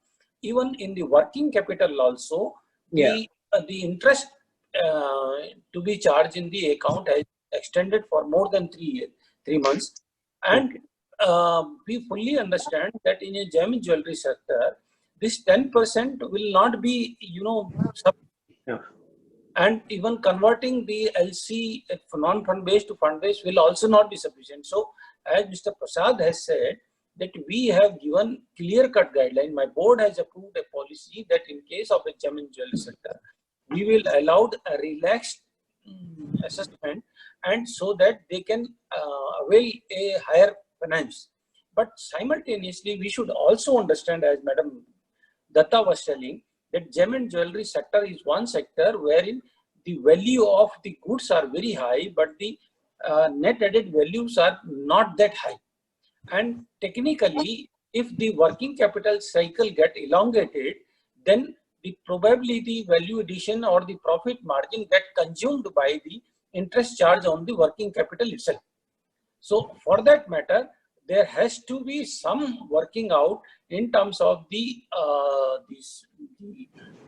even in the working capital also, the interest to be charged in the account has extended for more than 3 months. And we fully understand that in a gem jewelry sector, this 10% will not be, and even converting the LC non-fund based to fund based will also not be sufficient. So, as Mr. Prasad has said, that we have given clear-cut guideline. My board has approved a policy that in case of a gem and jewelry sector, we will allow a relaxed assessment, and so that they can avail a higher finance. But simultaneously, we should also understand, as Madam Datta was telling, that gem and jewelry sector is one sector wherein the value of the goods are very high, but the net added values are not that high. And technically, if the working capital cycle get elongated, then the probability value addition or the profit margin get consumed by the interest charge on the working capital itself. So for that matter, there has to be some working out in terms of the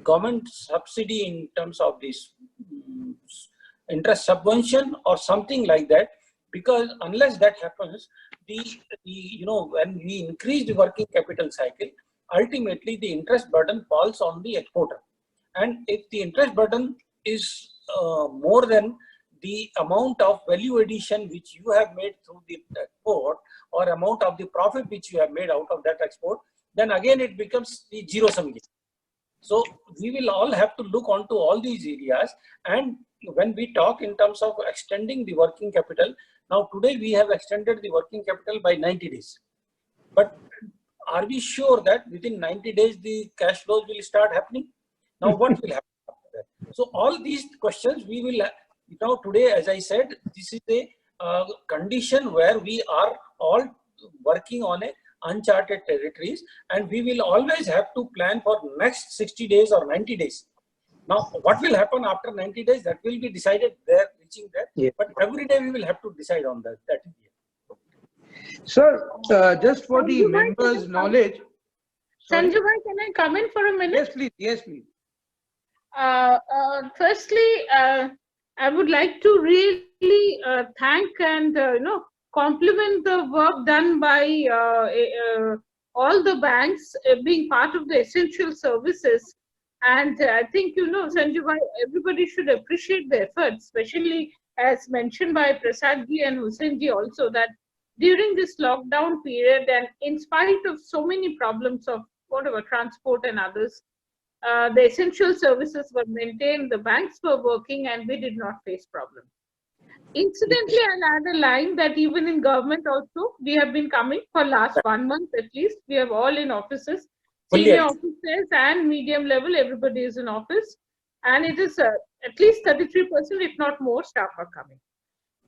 government subsidy, in terms of this interest subvention or something like that, because unless that happens, when we increase the working capital cycle, ultimately the interest burden falls on the exporter. And if the interest burden is more than the amount of value addition which you have made through the export, or amount of the profit which you have made out of that export, then again it becomes the zero-sum game. So we will all have to look onto all these areas. And when we talk in terms of extending the working capital, now today we have extended the working capital by 90 days. But are we sure that within 90 days the cash flows will start happening? Now what will happen after that? So all these questions we will today, as I said, this is a condition where we are all working on a uncharted territories, and we will always have to plan for next 60 days or 90 days. Now, what will happen after 90 days, that will be decided there, reaching there. But every day we will have to decide on that. Sir, just for the members' knowledge. Sanju bhai, can I come in for a minute? Yes, please. Yes, please. Firstly, I would like to really thank and compliment the work done by all the banks being part of the essential services. And I think, Sanju bhai, everybody should appreciate the efforts, especially as mentioned by Prasad ji and Hussain ji also, that during this lockdown period and in spite of so many problems of whatever transport and others, the essential services were maintained, the banks were working, and we did not face problems. Incidentally, I'll add a line that even in government also, we have been coming for last 1 month at least. We have all in offices, senior officers and medium level, everybody is in office. And it is at least 33%, if not more, staff are coming.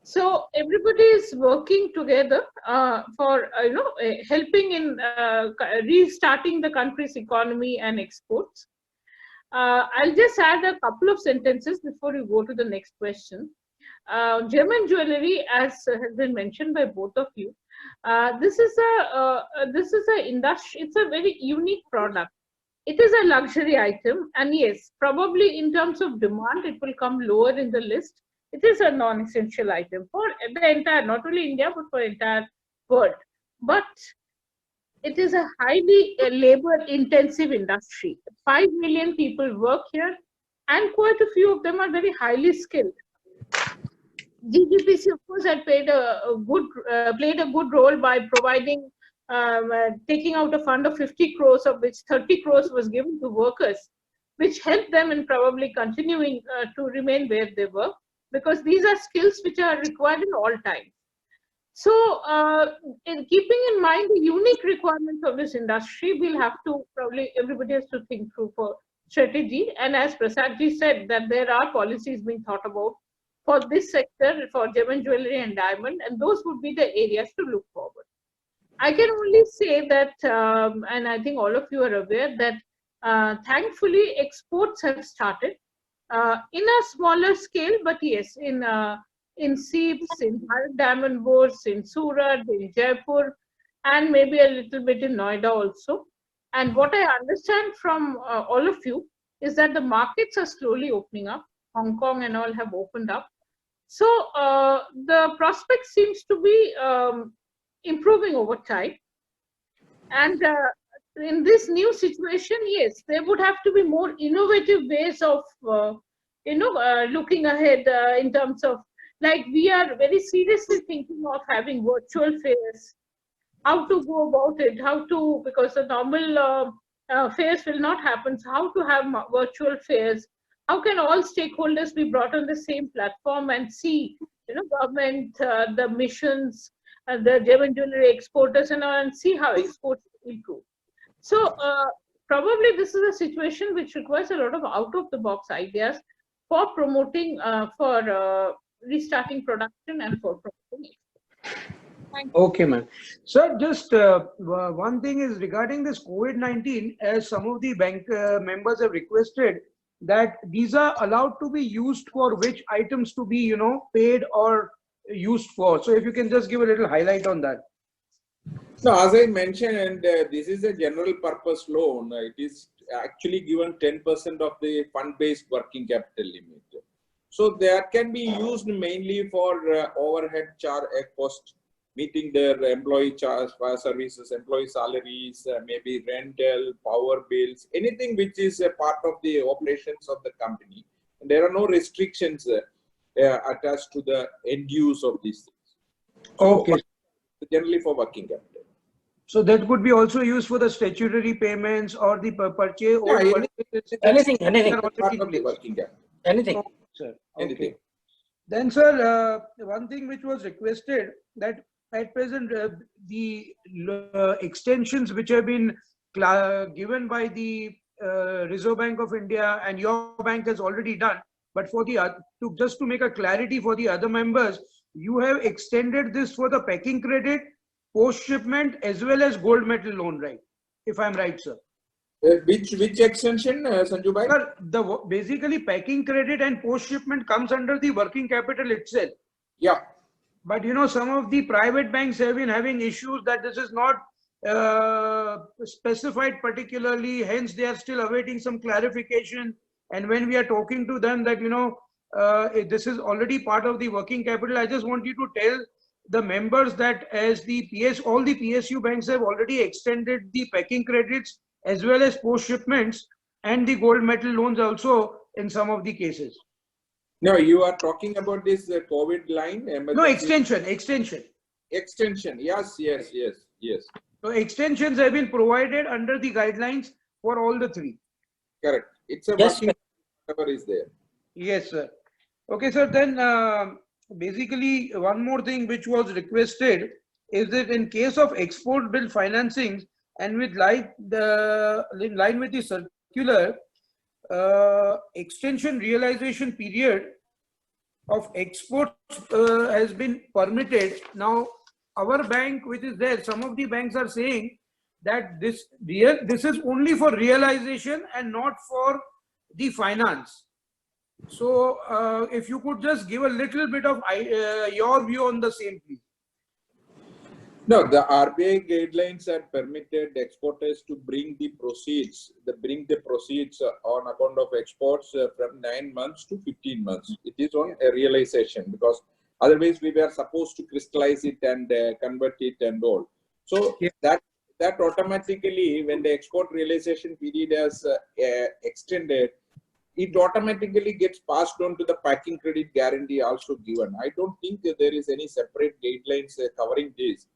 So everybody is working together for helping in restarting the country's economy and exports. I'll just add a couple of sentences before you go to the next question. Gem and jewelry, as has been mentioned by both of you, this is a industry. It's a very unique product. It is a luxury item, and yes, probably in terms of demand, it will come lower in the list. It is a non-essential item for the entire, not only India, but for entire world. But it is a highly labor-intensive industry. 5 million people work here, and quite a few of them are very highly skilled. GGPC, of course, had played a good role by providing, taking out a fund of 50 crores, of which 30 crores was given to workers, which helped them in probably continuing to remain where they were, because these are skills which are required in all times. So, in keeping in mind the unique requirements of this industry, we'll have to probably, everybody has to think through for strategy. And as Prasad ji said, that there are policies being thought about for this sector, for gem and jewelry and diamond, and those would be the areas to look forward. I can only say that, and I think all of you are aware that thankfully exports have started in a smaller scale, but yes, in Seeps, in Bharat Diamond Bourse, in Surat, in Jaipur, and maybe a little bit in Noida also. And what I understand from all of you is that the markets are slowly opening up. Hong Kong and all have opened up. So the prospect seems to be improving over time. And in this new situation, yes, there would have to be more innovative ways of, looking ahead in terms of, like, we are very seriously thinking of having virtual fairs, how to go about it, how to, because the normal fairs will not happen, so how to have virtual fairs, how can all stakeholders be brought on the same platform and see, government, the missions, the gem and jewelry exporters and all, and see how exports improve. So probably this is a situation which requires a lot of out-of-the-box ideas for promoting, for restarting production and for promoting export. Thank you. Okay, ma'am. Sir, just one thing is regarding this COVID-19, as some of the bank members have requested that these are allowed to be used for which items to be, paid or used for. So if you can just give a little highlight on that. No, as I mentioned, and this is a general purpose loan. It is actually given 10% of the fund-based working capital limit. So that can be used mainly for overhead charge cost, meeting their employee charge for services, employee salaries, maybe rental, power bills, anything which is a part of the operations of the company. And there are no restrictions attached to the end use of these things. Okay. So, generally for working capital. So that could be also used for the statutory payments or the purchase or anything. Part of the working capital. Anything. Okay, sir. Anything. Okay. Then, sir, one thing which was requested that at present the extensions which have been given by the Reserve Bank of India and your bank has already done, but for the just to make a clarity for the other members, you have extended this for the packing credit, post shipment as well as gold metal loan, right? If I'm right, sir. Which extension, Sanju bhai? Sir, basically packing credit and post shipment comes under the working capital itself. Yeah. But some of the private banks have been having issues that this is not specified particularly, hence they are still awaiting some clarification. And when we are talking to them that this is already part of the working capital. I just want you to tell the members that as the all the PSU banks have already extended the packing credits as well as post shipments and the gold metal loans also in some of the cases. No, you are talking about this COVID line? No, extension. Extension, yes. So extensions have been provided under the guidelines for all the three. Correct. It's a Yes, working, whatever is there. Yes, sir. Okay, sir. Then basically one more thing which was requested is that in case of export bill financing and with in line with the circular, extension realization period of exports has been permitted. Now, our bank, which is there, some of the banks are saying that this is only for realization and not for the finance. So, if you could just give a little bit of your view on the same, please. No, the RBI guidelines had permitted exporters to bring the proceeds, on account of exports from 9 months to 15 months. It is on a realization, because otherwise we were supposed to crystallize it and convert it and all. So that automatically, when the export realization period has extended, it automatically gets passed on to the packing credit guarantee also given. I don't think that there is any separate guidelines covering this.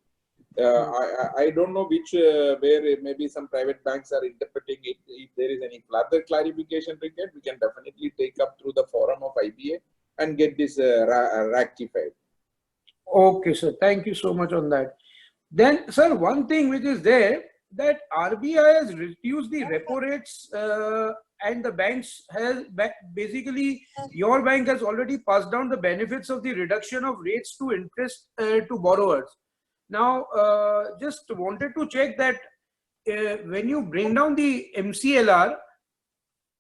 I don't know where maybe some private banks are interpreting it. If there is any further clarification required, we can definitely take up through the forum of IBA and get this rectified. Okay, sir. Thank you so much on that. Then, sir, one thing which is there, that RBI has reduced the repo rates and the banks has basically, your bank has already passed down the benefits of the reduction of rates to interest to borrowers. Now, just wanted to check that when you bring down the MCLR,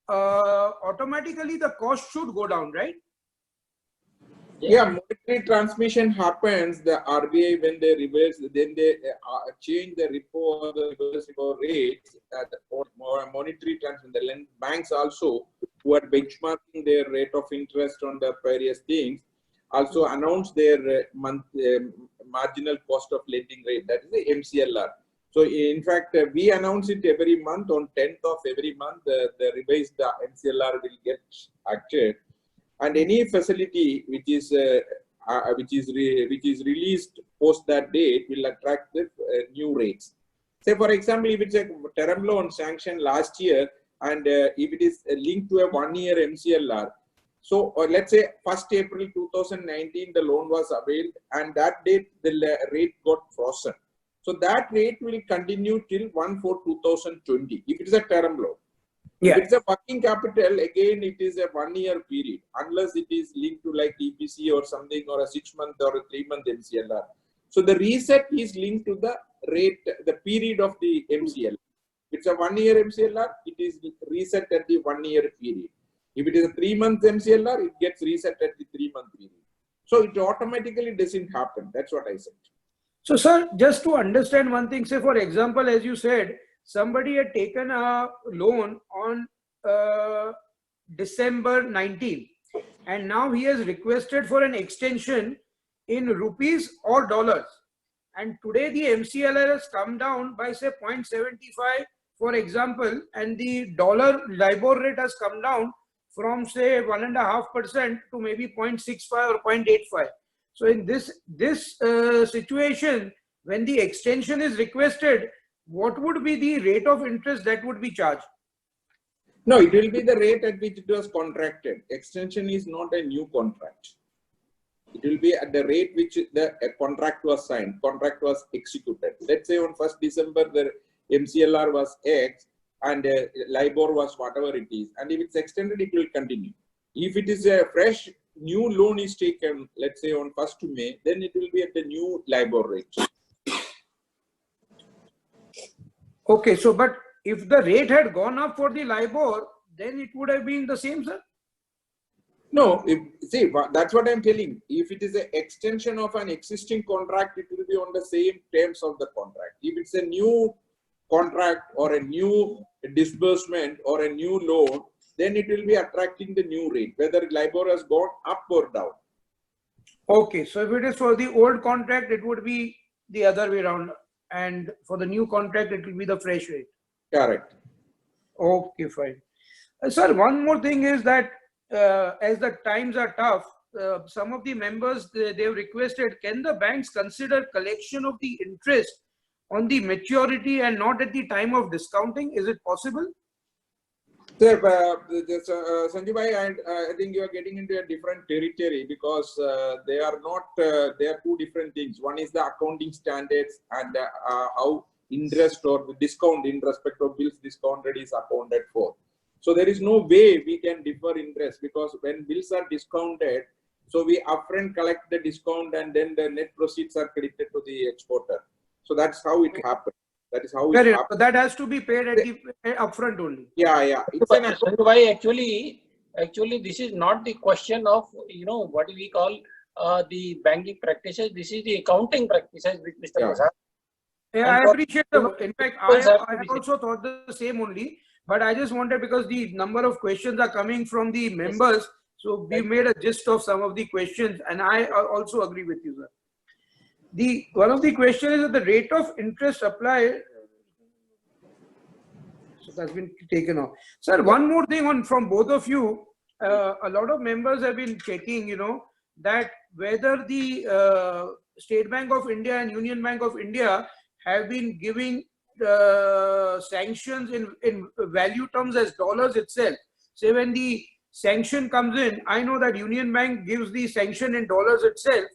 automatically the cost should go down, right? Yeah, monetary transmission happens. The RBI, when they reverse, then they change the repo or the reverse repo rates. Monetary transmission, the banks also, who are benchmarking their rate of interest on the various things, also announce their marginal cost of lending rate, that is the MCLR. So in fact, we announce it every month. On 10th of every month, the revised MCLR will get acted, and any facility which is released post that date will attract the new rates. Say for example, if it's a term loan sanctioned last year and if it is linked to a 1-year MCLR, so let's say 1st April 2019 the loan was availed, and that date the rate got frozen. So that rate will continue till 1/4/2020 if it is a term loan. Yeah. If it's a working capital, again it is a 1-year period, unless it is linked to like TPC or something, or a 6-month or a 3-month MCLR. So the reset is linked to the rate, the period of the MCLR. If it's a 1-year MCLR, it is reset at the 1-year period. If it is a 3-month MCLR, it gets reset at the 3-month period. So it automatically doesn't happen. That's what I said. So, sir, just to understand one thing, say for example, as you said, somebody had taken a loan on December 19, and now he has requested for an extension in rupees or dollars. And today the MCLR has come down by say 0.75, for example, and the dollar LIBOR rate has come down from say 1.5% to maybe 0.65 or 0.85. So in this situation, when the extension is requested, what would be the rate of interest that would be charged? No, it will be the rate at which it was contracted. Extension is not a new contract. It will be at the rate which the contract was signed, contract was executed. Let's say on 1st December, the MCLR was X and LIBOR was whatever it is. And if it's extended, it will continue. If it is a fresh new loan is taken, let's say on 1st to May, then it will be at the new LIBOR rate. Okay, so but if the rate had gone up for the LIBOR, then it would have been the same, sir? No, see, that's what I'm telling. If it is an extension of an existing contract, it will be on the same terms of the contract. If it's a new contract or a new disbursement or a new loan, then it will be attracting the new rate, whether LIBOR has gone up or down. Okay, so if it is for the old contract, it would be the other way around, and for the new contract, it will be the fresh rate. Correct. Okay, fine. Sir, one more thing is that as the times are tough, some of the members, they've requested, can the banks consider collection of the interest on the maturity and not at the time of discounting? Is it possible? Sir, Sanjay bhai, I think you are getting into a different territory because they are not, they are two different things. One is the accounting standards and how interest or the discount in respect of bills discounted is accounted for. So there is no way we can defer interest, because when bills are discounted, so we upfront collect the discount and then the net proceeds are credited to the exporter. So that's how it happens. That is how it Fair enough. happens. So that has to be paid at the upfront only. Yeah, yeah. It's an Sanjay bhai, actually, this is not the question of, you know, what we call the banking practices. This is the accounting practices which Mr. Yeah. Prasad. Yeah, I appreciate the, in fact, I have to have be also thought the same only, but I just wanted, because the number of questions are coming from the members, so we made a gist of some of the questions, and I also agree with you, sir. One of the questions is that the rate of interest applied, so that's been taken off. Sir, one more thing on from both of you, a lot of members have been checking, you know, that whether the State Bank of India and Union Bank of India have been giving sanctions in value terms as dollars itself. Say when the sanction comes in, I know that Union Bank gives the sanction in dollars itself,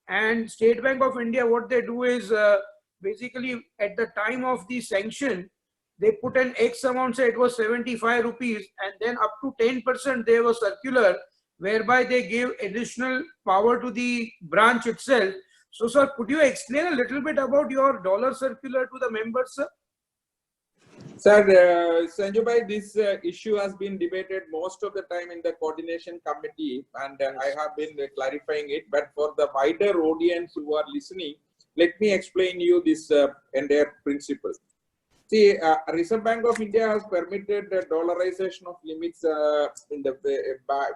and State Bank of India, what they do is basically at the time of the sanction, they put an X amount, say it was 75 rupees, and then up to 10% they have a circular whereby they give additional power to the branch itself. So, sir, could you explain a little bit about your dollar circular to the members, sir? Sir, Sanjay bhai, this issue has been debated most of the time in the coordination committee, and I have been clarifying it. But for the wider audience who are listening, let me explain you this entire principle. See, Reserve Bank of India has permitted the dollarization of limits in the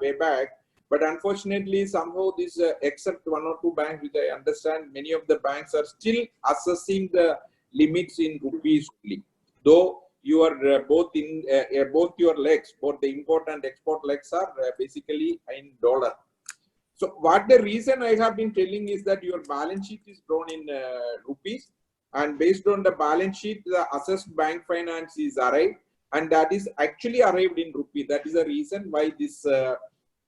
way back. But unfortunately, somehow this, except one or two banks, which I understand, many of the banks are still assessing the limits in rupees only. Though you are both your legs, both the import and export legs are basically in dollar. So what the reason I have been telling is that your balance sheet is drawn in rupees, and based on the balance sheet, the assessed bank finance is arrived, and that is actually arrived in rupee. That is the reason why this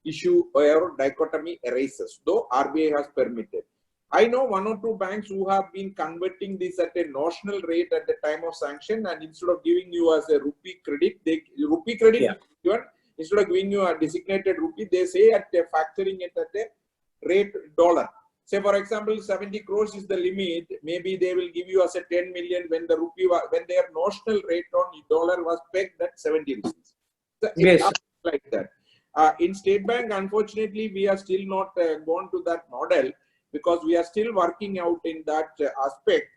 issue or dichotomy arises, though RBI has permitted. I know one or two banks who have been converting this at a notional rate at the time of sanction, and instead of giving you as a rupee credit, instead of giving you a designated rupee, they say at factoring it at a rate dollar. Say for example, 70 crores is the limit. Maybe they will give you as a 10 million when the rupee, when their notional rate on dollar was pegged at 70 rupees. So Yes. it's like that. In State Bank, unfortunately, we are still not gone to that model, because we are still working out in that aspect,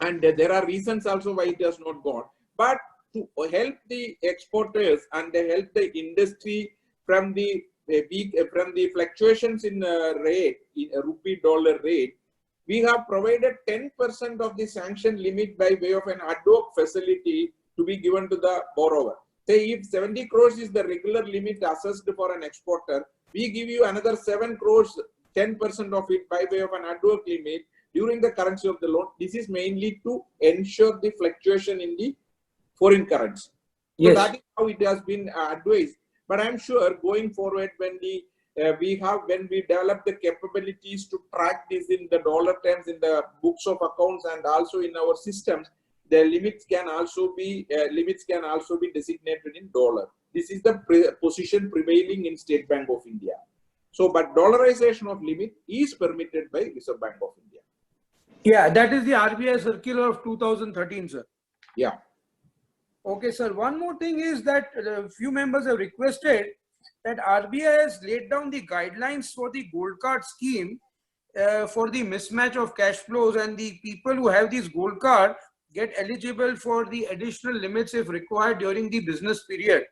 and there are reasons also why it has not gone. But to help the exporters and help the industry from the fluctuations in rate, in rupee dollar rate, we have provided 10% of the sanction limit by way of an ad hoc facility to be given to the borrower. Say if 70 crores is the regular limit assessed for an exporter, we give you another 7 crores, 10% of it by way of an ad hoc limit during the currency of the loan. This is mainly to ensure the fluctuation in the foreign currency. So Yes. that is how it has been advised. But I'm sure going forward, when we develop the capabilities to track this in the dollar terms in the books of accounts and also in our systems, the limits can also be designated in dollar. This is the position prevailing in State Bank of India. So, but dollarization of limit is permitted by Reserve Bank of India. Yeah, that is the RBI circular of 2013, sir. Yeah. Okay, sir. One more thing is that a few members have requested that RBI has laid down the guidelines for the gold card scheme for the mismatch of cash flows, and the people who have these gold card get eligible for the additional limits if required during the business period.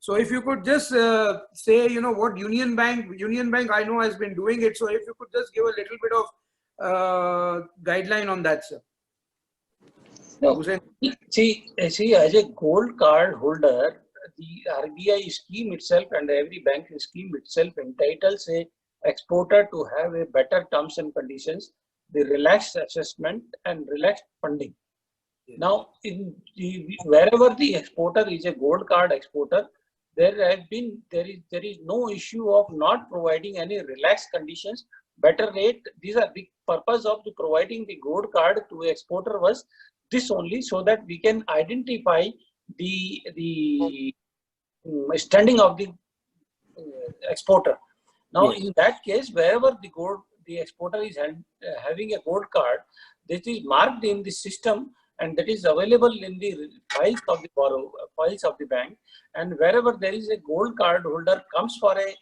So if you could just say, what Union Bank I know has been doing it. So if you could just give a little bit of guideline on that, sir. No, see, as a gold card holder, the RBI scheme itself and every banking scheme itself entitles a exporter to have a better terms and conditions, the relaxed assessment and relaxed funding. Now, wherever the exporter is a gold card exporter, there is no issue of not providing any relaxed conditions, better rate. These are the purpose of the providing the gold card to exporter was this only, so that we can identify the standing of the exporter. Now, in that case, wherever the exporter is having a gold card, this is marked in the system and that is available in the files of the files of the bank. And wherever there is a gold card holder comes for a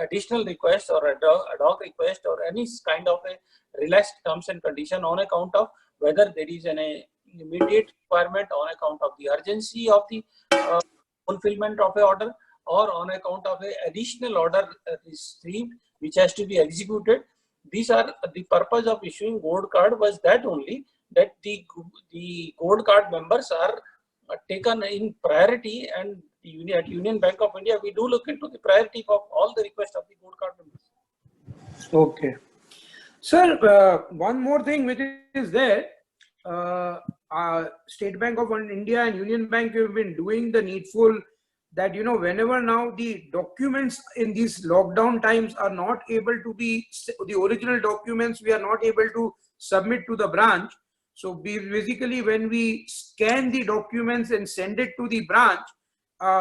additional request or ad hoc request or any kind of a relaxed terms and condition on account of whether there is an immediate requirement on account of the urgency of the fulfillment of a order, or on account of a additional order received which has to be executed. These are the purpose of issuing gold card was that only, that the gold card members are taken in priority, and at Union Bank of India we do look into the priority of all the requests of the gold card members. Okay. Sir, one more thing which is there, State Bank of India and Union Bank have been doing the needful that, whenever now the documents in these lockdown times are not able to be, the original documents we are not able to submit to the branch. So basically when we scan the documents and send it to the branch,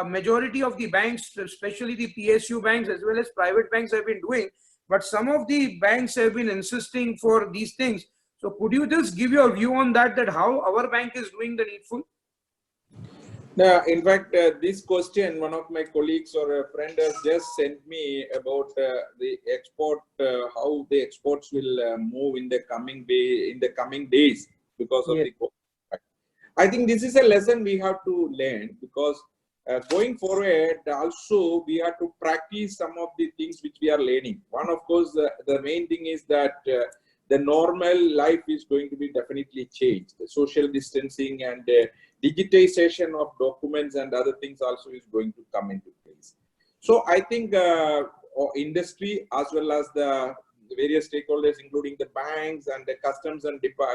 majority of the banks, especially the PSU banks as well as private banks, have been doing, but some of the banks have been insisting for these things. So could you just give your view on that how our bank is doing the needful? Now, in fact, this question, one of my colleagues or a friend has just sent me about the export, how the exports will move in the coming days because of the COVID. I think this is a lesson we have to learn, because going forward also we have to practice some of the things which we are learning. One, of course, the main thing is that the normal life is going to be definitely changed. The social distancing and digitization of documents and other things also is going to come into place. So I think industry as well as the various stakeholders, including the banks and the customs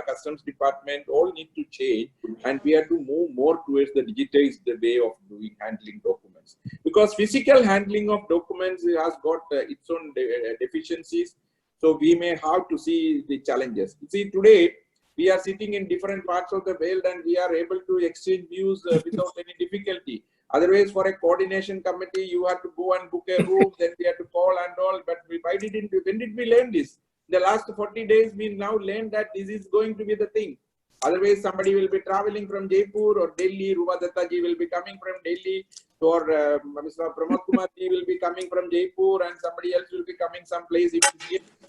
customs department, all need to change, and we have to move more towards the digitized way of handling documents, because physical handling of documents has got its own deficiencies. So we may have to see the challenges. You see, today we are sitting in different parts of the world and we are able to exchange views without any difficulty. Otherwise, for a coordination committee, you have to go and book a room, then we have to call and all. But when did we learn this? In the last 40 days, we now learned that this is going to be the thing. Otherwise, somebody will be traveling from Jaipur or Delhi. Rupa Datta ji will be coming from Delhi, or Mr. Pramod Kumar ji will be coming from Jaipur, and somebody else will be coming someplace. If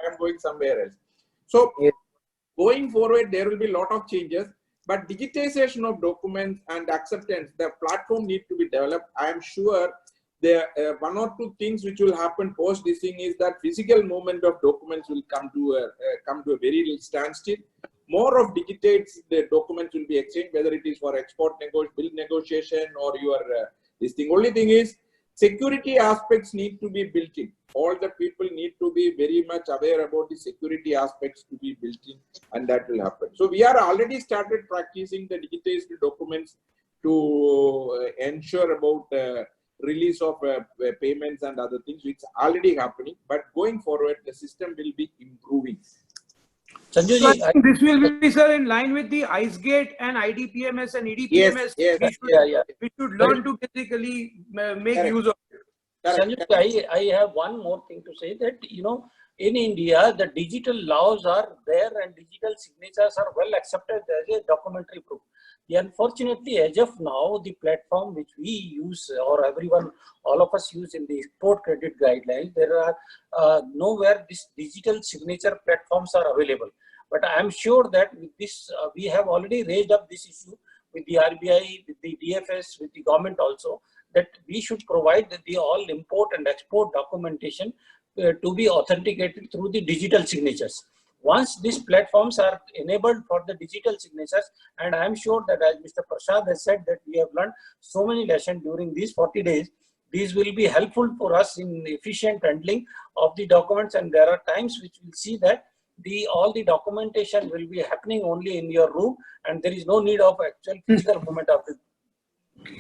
I am going somewhere else. So, going forward, there will be a lot of changes. But digitization of documents and acceptance, the platform need to be developed. I am sure there one or two things which will happen post this thing is that physical movement of documents will come to a very standstill. More of digitized documents will be exchanged, whether it is for export bill negotiation or your this thing. Only thing is, security aspects need to be built in. All the people need to be very much aware about the security aspects to be built in, and that will happen. So we are already started practicing the digitized documents to ensure about release of payments and other things, which are already happening. But going forward, the system will be improving. Sanjay So ji, I think this will be, sir, in line with the IceGate and IDPMS and EDPMS. Yes, We should learn to basically make use of it. Sanjay, I have one more thing to say, that in India the digital laws are there and digital signatures are well accepted as a documentary proof. Unfortunately, as of now, the platform which we use, or all of us use in the export credit guidelines, there are nowhere these digital signature platforms are available. But I am sure that with this, we have already raised up this issue with the RBI, with the DFS, with the government also, that we should provide the all import and export documentation to be authenticated through the digital signatures. Once these platforms are enabled for the digital signatures, and I am sure that as Mr. Prasad has said that we have learned so many lessons during these 40 days, these will be helpful for us in efficient handling of the documents, and there are times which we'll see that all the documentation will be happening only in your room, and there is no need of actual physical movement of the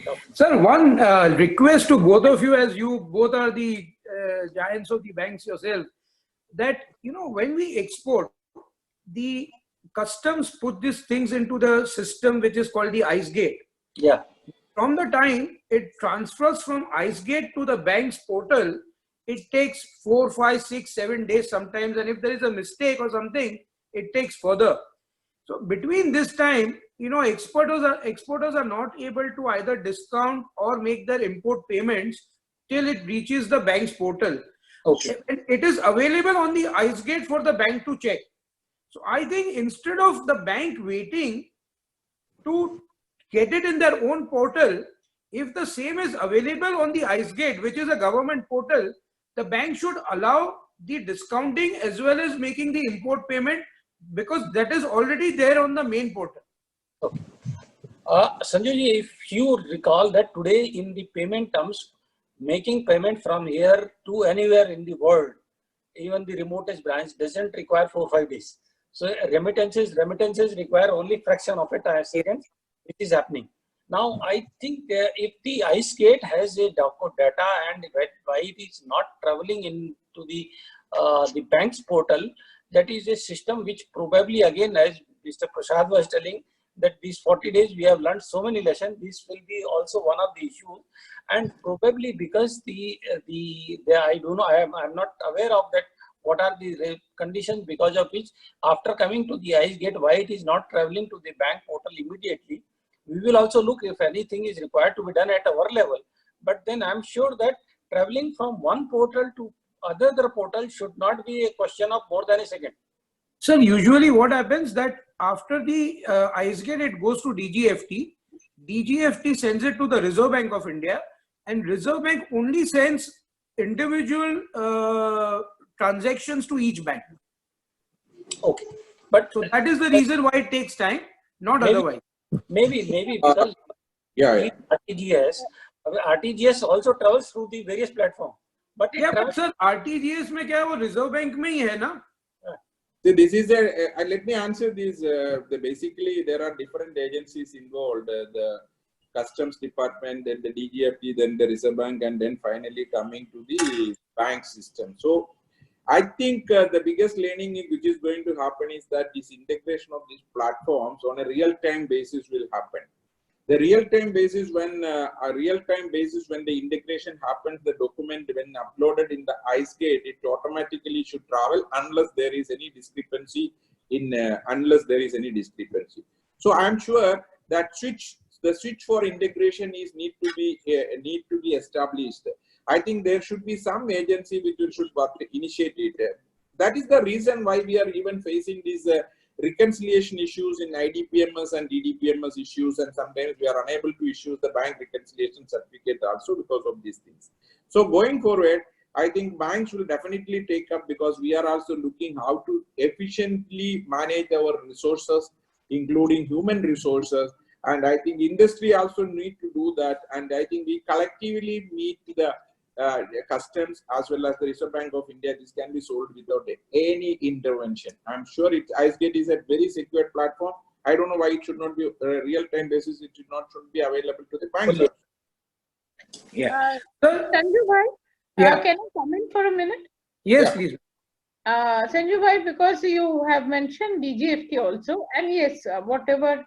document. Sir, one request to both of you, as you both are the giants of the banks yourself, that, you know, when we export, the customs put these things into the system which is called the ICE gate. Yeah. From the time it transfers from ICE gate to the bank's portal, it takes 4, 5, 6, 7 days sometimes, and if there is a mistake or something, it takes further. So between this time, you know, exporters are not able to either discount or make their import payments till it reaches the bank's portal. Okay. It is available on the ICE gate for the bank to check. So I think instead of the bank waiting to get it in their own portal, if the same is available on the ICE gate, which is a government portal, the bank should allow the discounting as well as making the import payment, because that is already there on the main portal. Okay. Sanjay ji, if you recall that today in the payment terms, making payment from here to anywhere in the world, even the remotest branch, doesn't require 4 or 5 days. So remittances require only fraction of a second, which is happening. Now, I think if the ICE gate has a data and why it is not traveling into the bank's portal, that is a system which probably, again, as Mr. Prasad was telling, that these 40 days we have learned so many lessons. This will be also one of the issues, and probably because I don't know, I'm not aware of that. What are the conditions because of which after coming to the ICE gate, why it is not traveling to the bank portal immediately? We will also look if anything is required to be done at our level. But then I'm sure that traveling from one portal to other portal should not be a question of more than a second. Sir, usually what happens that after the ICE gate, it goes to DGFT. DGFT sends it to the Reserve Bank of India, and Reserve Bank only sends individual transactions to each bank. Okay, but so that is the reason why it takes time, not otherwise. Maybe because RTGS also travels through the various platforms. But but sir, RTGS में क्या है, वो Reserve Bank में ही है ना? So this is let me answer this. Basically, there are different agencies involved: the Customs Department, then the DGFT, then the Reserve Bank, and then finally coming to the bank system. So I think the biggest learning which is going to happen is that this integration of these platforms on a real-time basis will happen. The real-time basis, when the integration happens, the document when uploaded in the ICE gate, it automatically should travel unless there is any discrepancy So I'm sure that the switch for integration need to be established. I think there should be some agency which should initiate it. That is the reason why we are even facing these reconciliation issues in IDPMS and DDPMS issues, and sometimes we are unable to issue the bank reconciliation certificate also because of these things. So going forward, I think banks will definitely take up, because we are also looking how to efficiently manage our resources, including human resources. And I think industry also need to do that. And I think we collectively meet the customs as well as the Reserve Bank of India. This can be solved without any intervention. I'm sure IceGate is a very secure platform. I don't know why it should not be real-time basis. It should be available to the banks. Yeah. Sanju bhai, can I comment for a minute? Yes, please. Sanju bhai, because you have mentioned DGFT also, and yes, whatever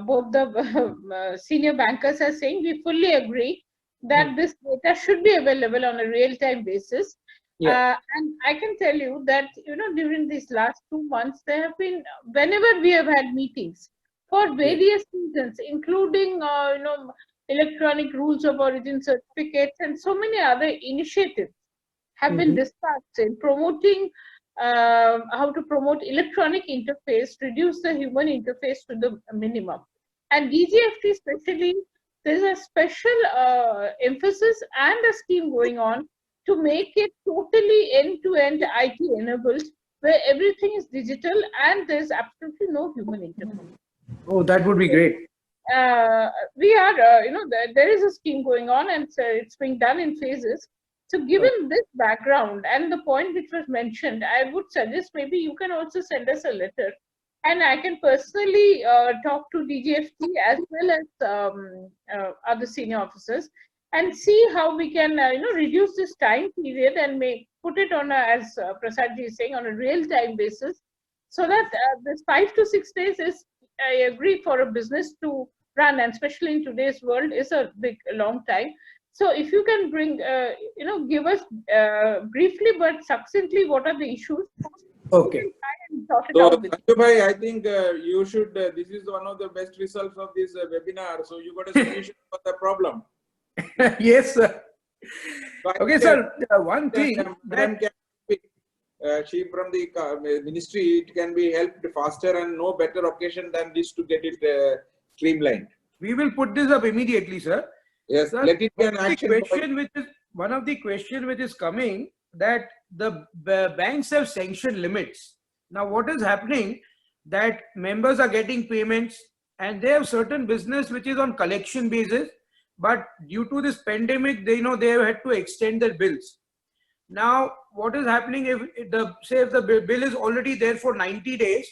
both the senior bankers are saying, we fully agree that this data should be available on a real-time basis. And I can tell you that, during these last 2 months, there have been, whenever we have had meetings for various reasons, including, electronic rules of origin certificates and so many other initiatives have been discussed in promoting how to promote electronic interface, reduce the human interface to the minimum. And DGFT especially there's a special emphasis and a scheme going on to make it totally end-to-end IT enabled, where everything is digital and there's absolutely no human intervention. Oh, that would be great. We are, there is a scheme going on, and it's being done in phases. So given this background and the point which was mentioned, I would suggest maybe you can also send us a letter, and I can personally talk to DGFT as well as other senior officers, and see how we can reduce this time period and put it on as Prasad ji is saying, on a real-time basis, so that this 5 to 6 days is, I agree, for a business to run, and especially in today's world, is a long time. So if you can bring, give us briefly but succinctly what are the issues. Okay. And sort it So, out with Sanju bhai, I think you should, this is one of the best results of this webinar. So you got a solution for the problem. Yes, sir. So I Okay, think, sir. One thing Madam that she from the ministry, it can be helped faster, and no better occasion than this to get it streamlined. we will put this up immediately, sir. Yes, Sir, let it be an one of the action. question which is one of the question which is coming, that the banks have sanction limits. Now, what is happening, that members are getting payments and they have certain business which is on collection basis, but due to this pandemic, they have had to extend their bills. Now, what is happening if the bill is already there for 90 days,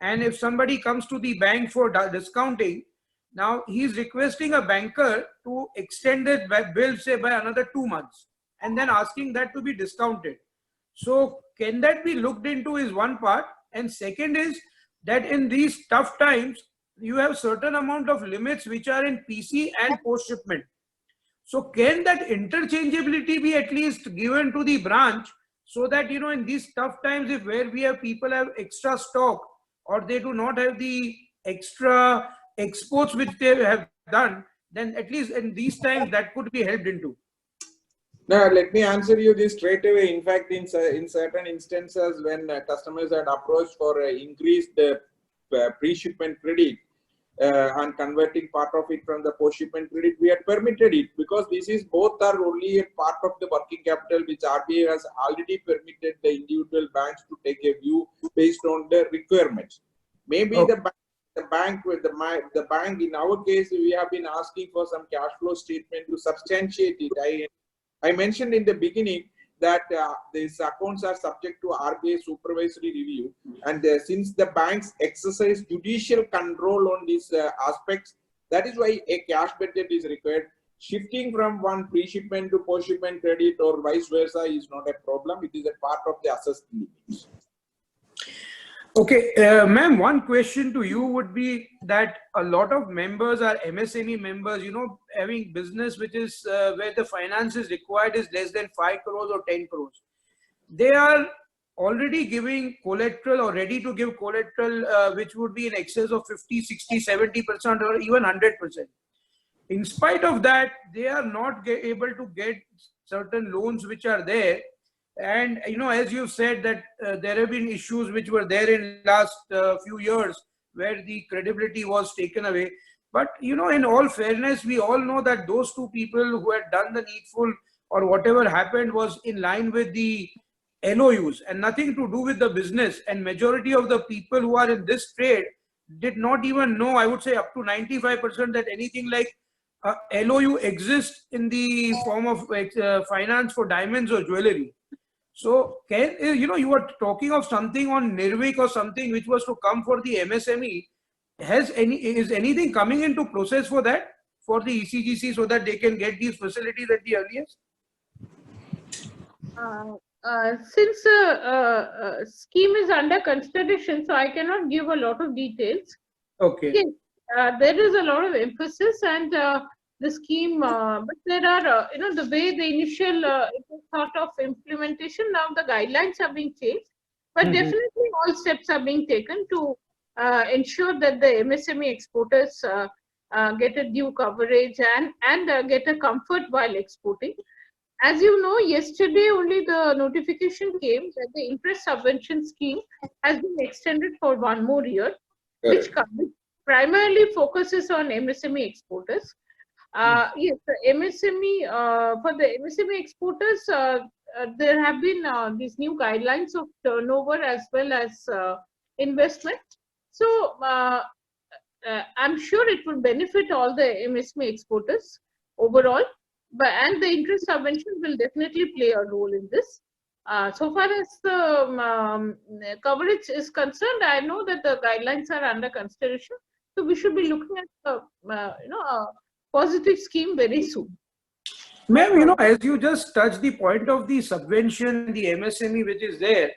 and if somebody comes to the bank for discounting, now he's requesting a banker to extend that bill, say, by another 2 months, and then asking that to be discounted. So can that be looked into is one part. And second is that in these tough times, you have certain amount of limits which are in PC and post shipment. So can that interchangeability be at least given to the branch, so that, in these tough times, if where we have people have extra stock, or they do not have the extra exports which they have done, then at least in these times that could be helped into. Now, let me answer you this straight away. In fact, in certain instances, when customers had approached for increased pre-shipment credit and converting part of it from the post-shipment credit, we had permitted it, because this is both are only a part of the working capital which RBI has already permitted the individual banks to take a view based on the requirements. Maybe Okay. the bank, in our case, we have been asking for some cash flow statement to substantiate it. I mentioned in the beginning that these accounts are subject to RBI supervisory review, and since the banks exercise judicial control on these aspects, that is why a cash budget is required. Shifting from one pre-shipment to post-shipment credit or vice versa is not a problem. It is a part of the assessed limits. Okay, ma'am, one question to you would be that a lot of members are MSME members, having business which is where the finance is required is less than 5 crores or 10 crores. They are already giving collateral or ready to give collateral, which would be in excess of 50, 60, 70% or even 100%. In spite of that, they are not able to get certain loans which are there. And as you said that there have been issues which were there in last few years where the credibility was taken away. But in all fairness, we all know that those two people who had done the needful or whatever happened was in line with the LOUs and nothing to do with the business. And majority of the people who are in this trade did not even know, I would say up to 95%, that anything like LOU exists in the form of finance for diamonds or jewelry. So can you were talking of something on NIRVIC or something which was to come for the MSME. Is anything coming into process for that, for the ECGC, so that they can get these facilities at the earliest? Since the scheme is under consideration, so I cannot give a lot of details. Okay. Yes, there is a lot of emphasis, and the scheme, but there are, the way the initial thought of implementation, now the guidelines are being changed, but definitely all steps are being taken to ensure that the MSME exporters get a due coverage and get a comfort while exporting. As you know, yesterday only the notification came that the interest subvention scheme has been extended for 1 more year, which primarily focuses on MSME exporters. Yes, the MSME, for the MSME exporters, there have been these new guidelines of turnover as well as investment. So I'm sure it will benefit all the MSME exporters overall, and the interest subvention will definitely play a role in this. So far as the coverage is concerned, I know that the guidelines are under consideration. So we should be looking at a positive scheme very soon. Ma'am, as you just touched the point of the subvention, the MSME which is there,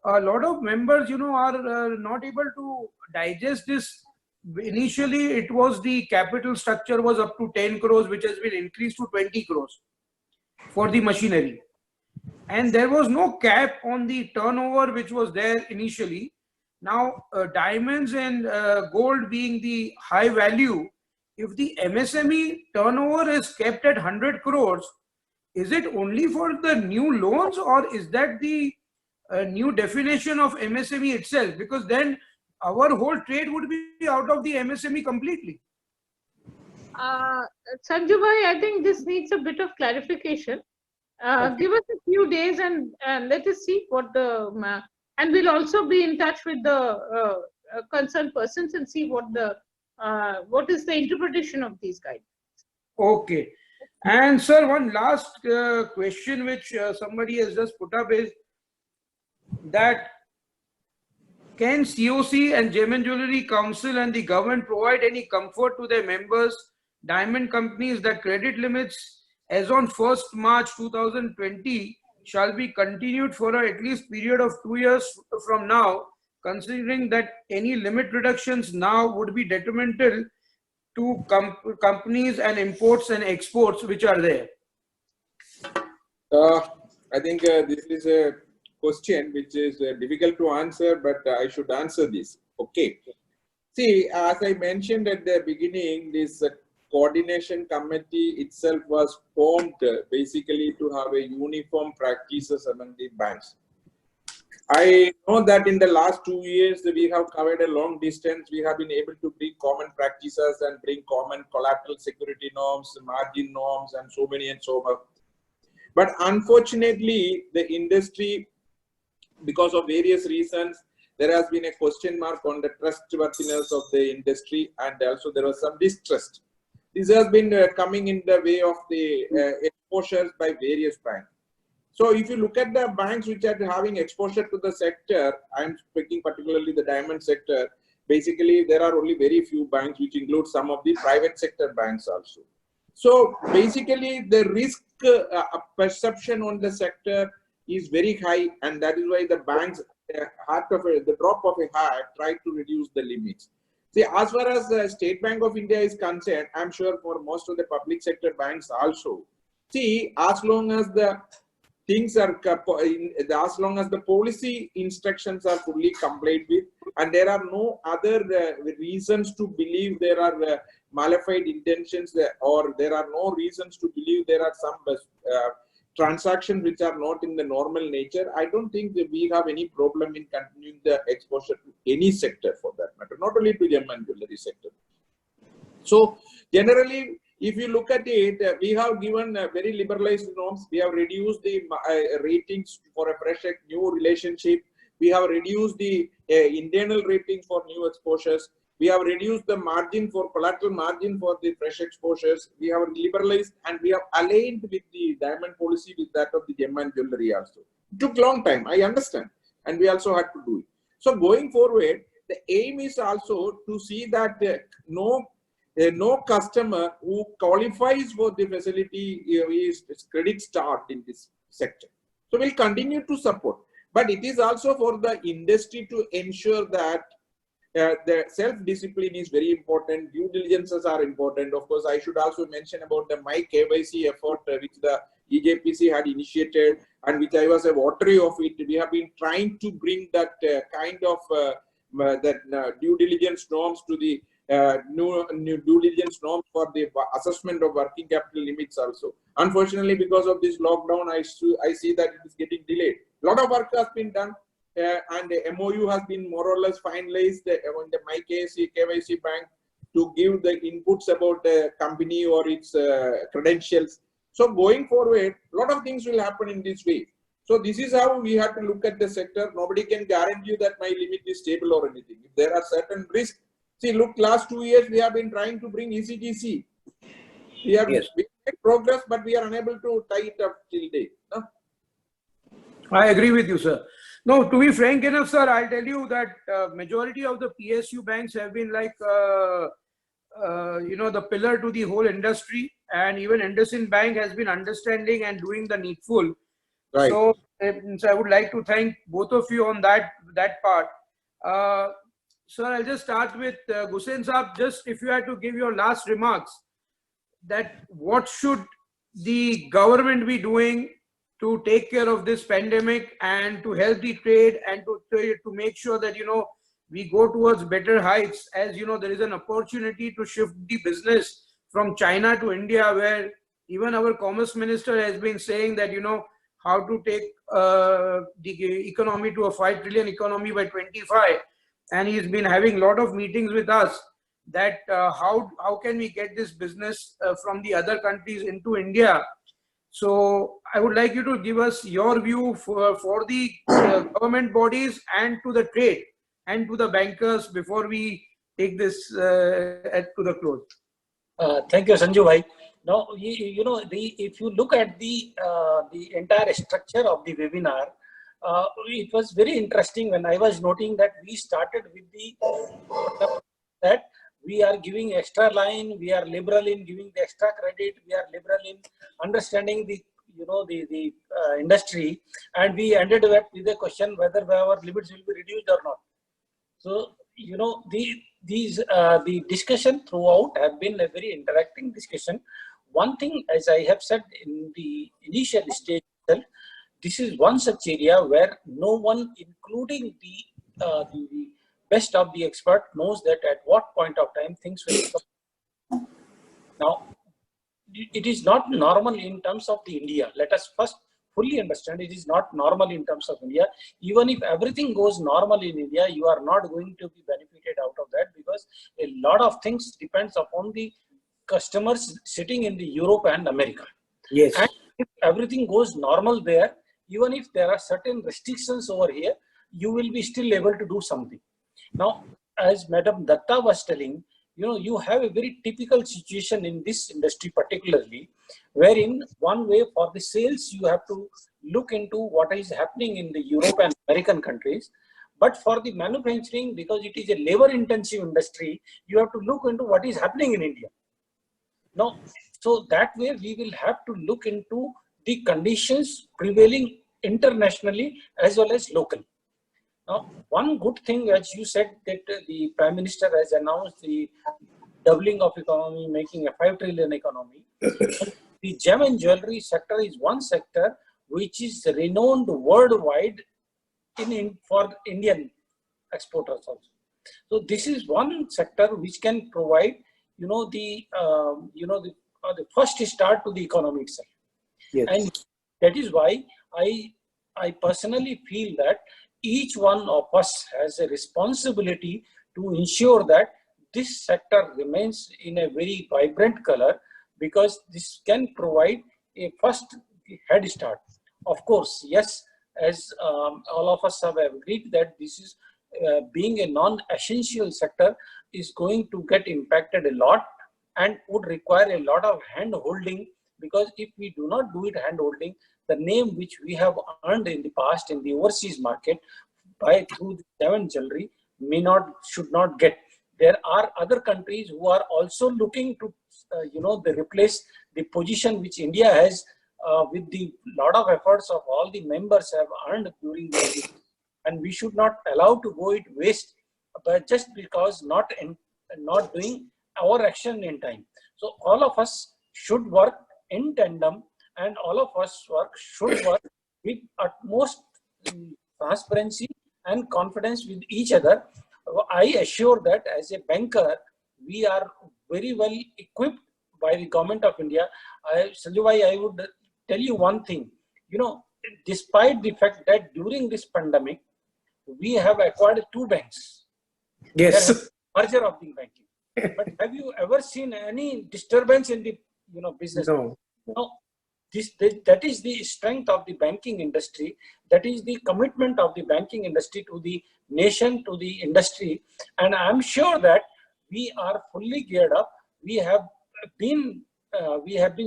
a lot of members, are not able to digest this. Initially, it was the capital structure was up to 10 crores, which has been increased to 20 crores for the machinery. And there was no cap on the turnover which was there initially. Now, diamonds and gold being the high value, if the MSME turnover is kept at 100 crores, is it only for the new loans, or is that the new definition of MSME itself? Because then our whole trade would be out of the MSME completely. Sanju bhai, I think this needs a bit of clarification. Give us a few days and let us see what the and we'll also be in touch with the concerned persons and see what is the interpretation of these guidelines. Okay. And sir, one last question which somebody has just put up is that can COC and Gem and Jewellery Council and the government provide any comfort to their members, diamond companies, that credit limits as on 1st March 2020 shall be continued for at least period of 2 years from now, considering that any limit reductions now would be detrimental to companies and imports and exports which are there? I think this is a question which is difficult to answer, but I should answer this. Okay. See, as I mentioned at the beginning, this coordination committee itself was formed basically to have a uniform practices among the banks. I know that in the last 2 years we have covered a long distance. We have been able to bring common practices and bring common collateral security norms, margin norms, and so many and so much. But unfortunately, the industry, because of various reasons, there has been a question mark on the trustworthiness of the industry, and also there was some distrust. This has been coming in the way of the exposures by various banks. So if you look at the banks which are having exposure to the sector, I'm speaking particularly the diamond sector, basically there are only very few banks, which include some of the private sector banks also. So basically the risk perception on the sector is very high, and that is why the banks, the drop of a hat, try to reduce the limits. See, as far as the State Bank of India is concerned, I'm sure for most of the public sector banks also, see, as long as the things are, as long as the policy instructions are fully complied with, and there are no other reasons to believe there are malified intentions, or there are no reasons to believe there are some transactions which are not in the normal nature, I don't think that we have any problem in continuing the exposure to any sector for that matter, not only to gem and jewelry sector. So generally, if you look at it, we have given very liberalized norms. We have reduced the ratings for a fresh new relationship. We have reduced the internal ratings for new exposures. We have reduced the margin for collateral margin for the fresh exposures. We have liberalized, and we have aligned with the diamond policy with that of the gem and jewelry also. It took long time, I understand, and we also had to do it. So going forward, the aim is also to see that no customer who qualifies for the facility is credit starved in this sector. So we'll continue to support, but it is also for the industry to ensure that the self-discipline is very important. Due diligences are important. Of course, I should also mention about the My KYC effort which the EJPC had initiated, and which I was a votary of it. We have been trying to bring that kind of due diligence norms to the new due diligence norms for the assessment of working capital limits also. Unfortunately, because of this lockdown, I see that it is getting delayed. A lot of work has been done, and the MOU has been more or less finalized on the My KYC Bank to give the inputs about the company or its credentials. So going forward, a lot of things will happen in this way. So this is how we have to look at the sector. Nobody can guarantee you that my limit is stable or anything. If there are certain risks, see, look, last 2 years we have been trying to bring ECGC. We have Yes. made progress, but we are unable to tie it up till date. No? I agree with you, sir. No, to be frank enough, sir, I'll tell you that majority of the PSU banks have been like, the pillar to the whole industry, and even IndusInd Bank has been understanding and doing the needful. Right. So I would like to thank both of you on that part. Sir, I'll just start with Gusain Saab. Just if you had to give your last remarks, that what should the government be doing to take care of this pandemic and to help the trade and to make sure that, we go towards better heights, as there is an opportunity to shift the business from China to India, where even our commerce minister has been saying that, how to take the economy to a 5 trillion economy by 25. And he's been having a lot of meetings with us that how can we get this business from the other countries into India. So I would like you to give us your view for the government bodies and to the trade and to the bankers before we take this to the close. Thank you, Sanju bhai. Now, if you look at the entire structure of the webinar, it was very interesting when I was noting that we started with that we are giving extra line, we are liberal in giving the extra credit, we are liberal in understanding the industry, and we ended up with a question whether our limits will be reduced or not. So the discussion throughout have been a very interacting discussion. One thing, as I have said in the initial stage, this is one such area where no one, including the best of the expert, knows that at what point of time things will come. Now, it is not normal in terms of the India. Let us first fully understand it is not normal in terms of India. Even if everything goes normal in India, you are not going to be benefited out of that, because a lot of things depends upon the customers sitting in the Europe and America. Yes. And if everything goes normal there, even if there are certain restrictions over here, you will be still able to do something. Now, as Madam Datta was telling, you have a very typical situation in this industry particularly, wherein one way for the sales, you have to look into what is happening in the Europe and American countries. But for the manufacturing, because it is a labor intensive industry, you have to look into what is happening in India. Now, so that way we will have to look into the conditions prevailing internationally as well as locally. Now, one good thing, as you said, that the Prime Minister has announced the doubling of economy, making a 5 trillion economy. The gem and jewelry sector is one sector which is renowned worldwide for Indian exporters also. So this is one sector which can provide, the first start to the economy itself. Yes. And that is why I personally feel that each one of us has a responsibility to ensure that this sector remains in a very vibrant color, because this can provide a first head start. Of course, yes, as all of us have agreed that this is being a non-essential sector is going to get impacted a lot and would require a lot of hand holding, because if we do not do it hand holding, the name which we have earned in the past in the overseas market through the gem and jewelry should not get. There are other countries who are also looking to they replace the position which India has with the lot of efforts of all the members have earned during this year. And we should not allow to go it waste, but just because not doing our action in time. So all of us should work in tandem, and all of us should work with utmost transparency and confidence with each other. I assure that as a banker, we are very well equipped by the government of India. Sanju bhai, I would tell you one thing, despite the fact that during this pandemic, we have acquired 2 banks. Yes. There has been merger of the banking. But have you ever seen any disturbance in the business? No. No. That is the strength of the banking industry. That is the commitment of the banking industry to the nation, to the industry. And I'm sure that we are fully geared up. We have been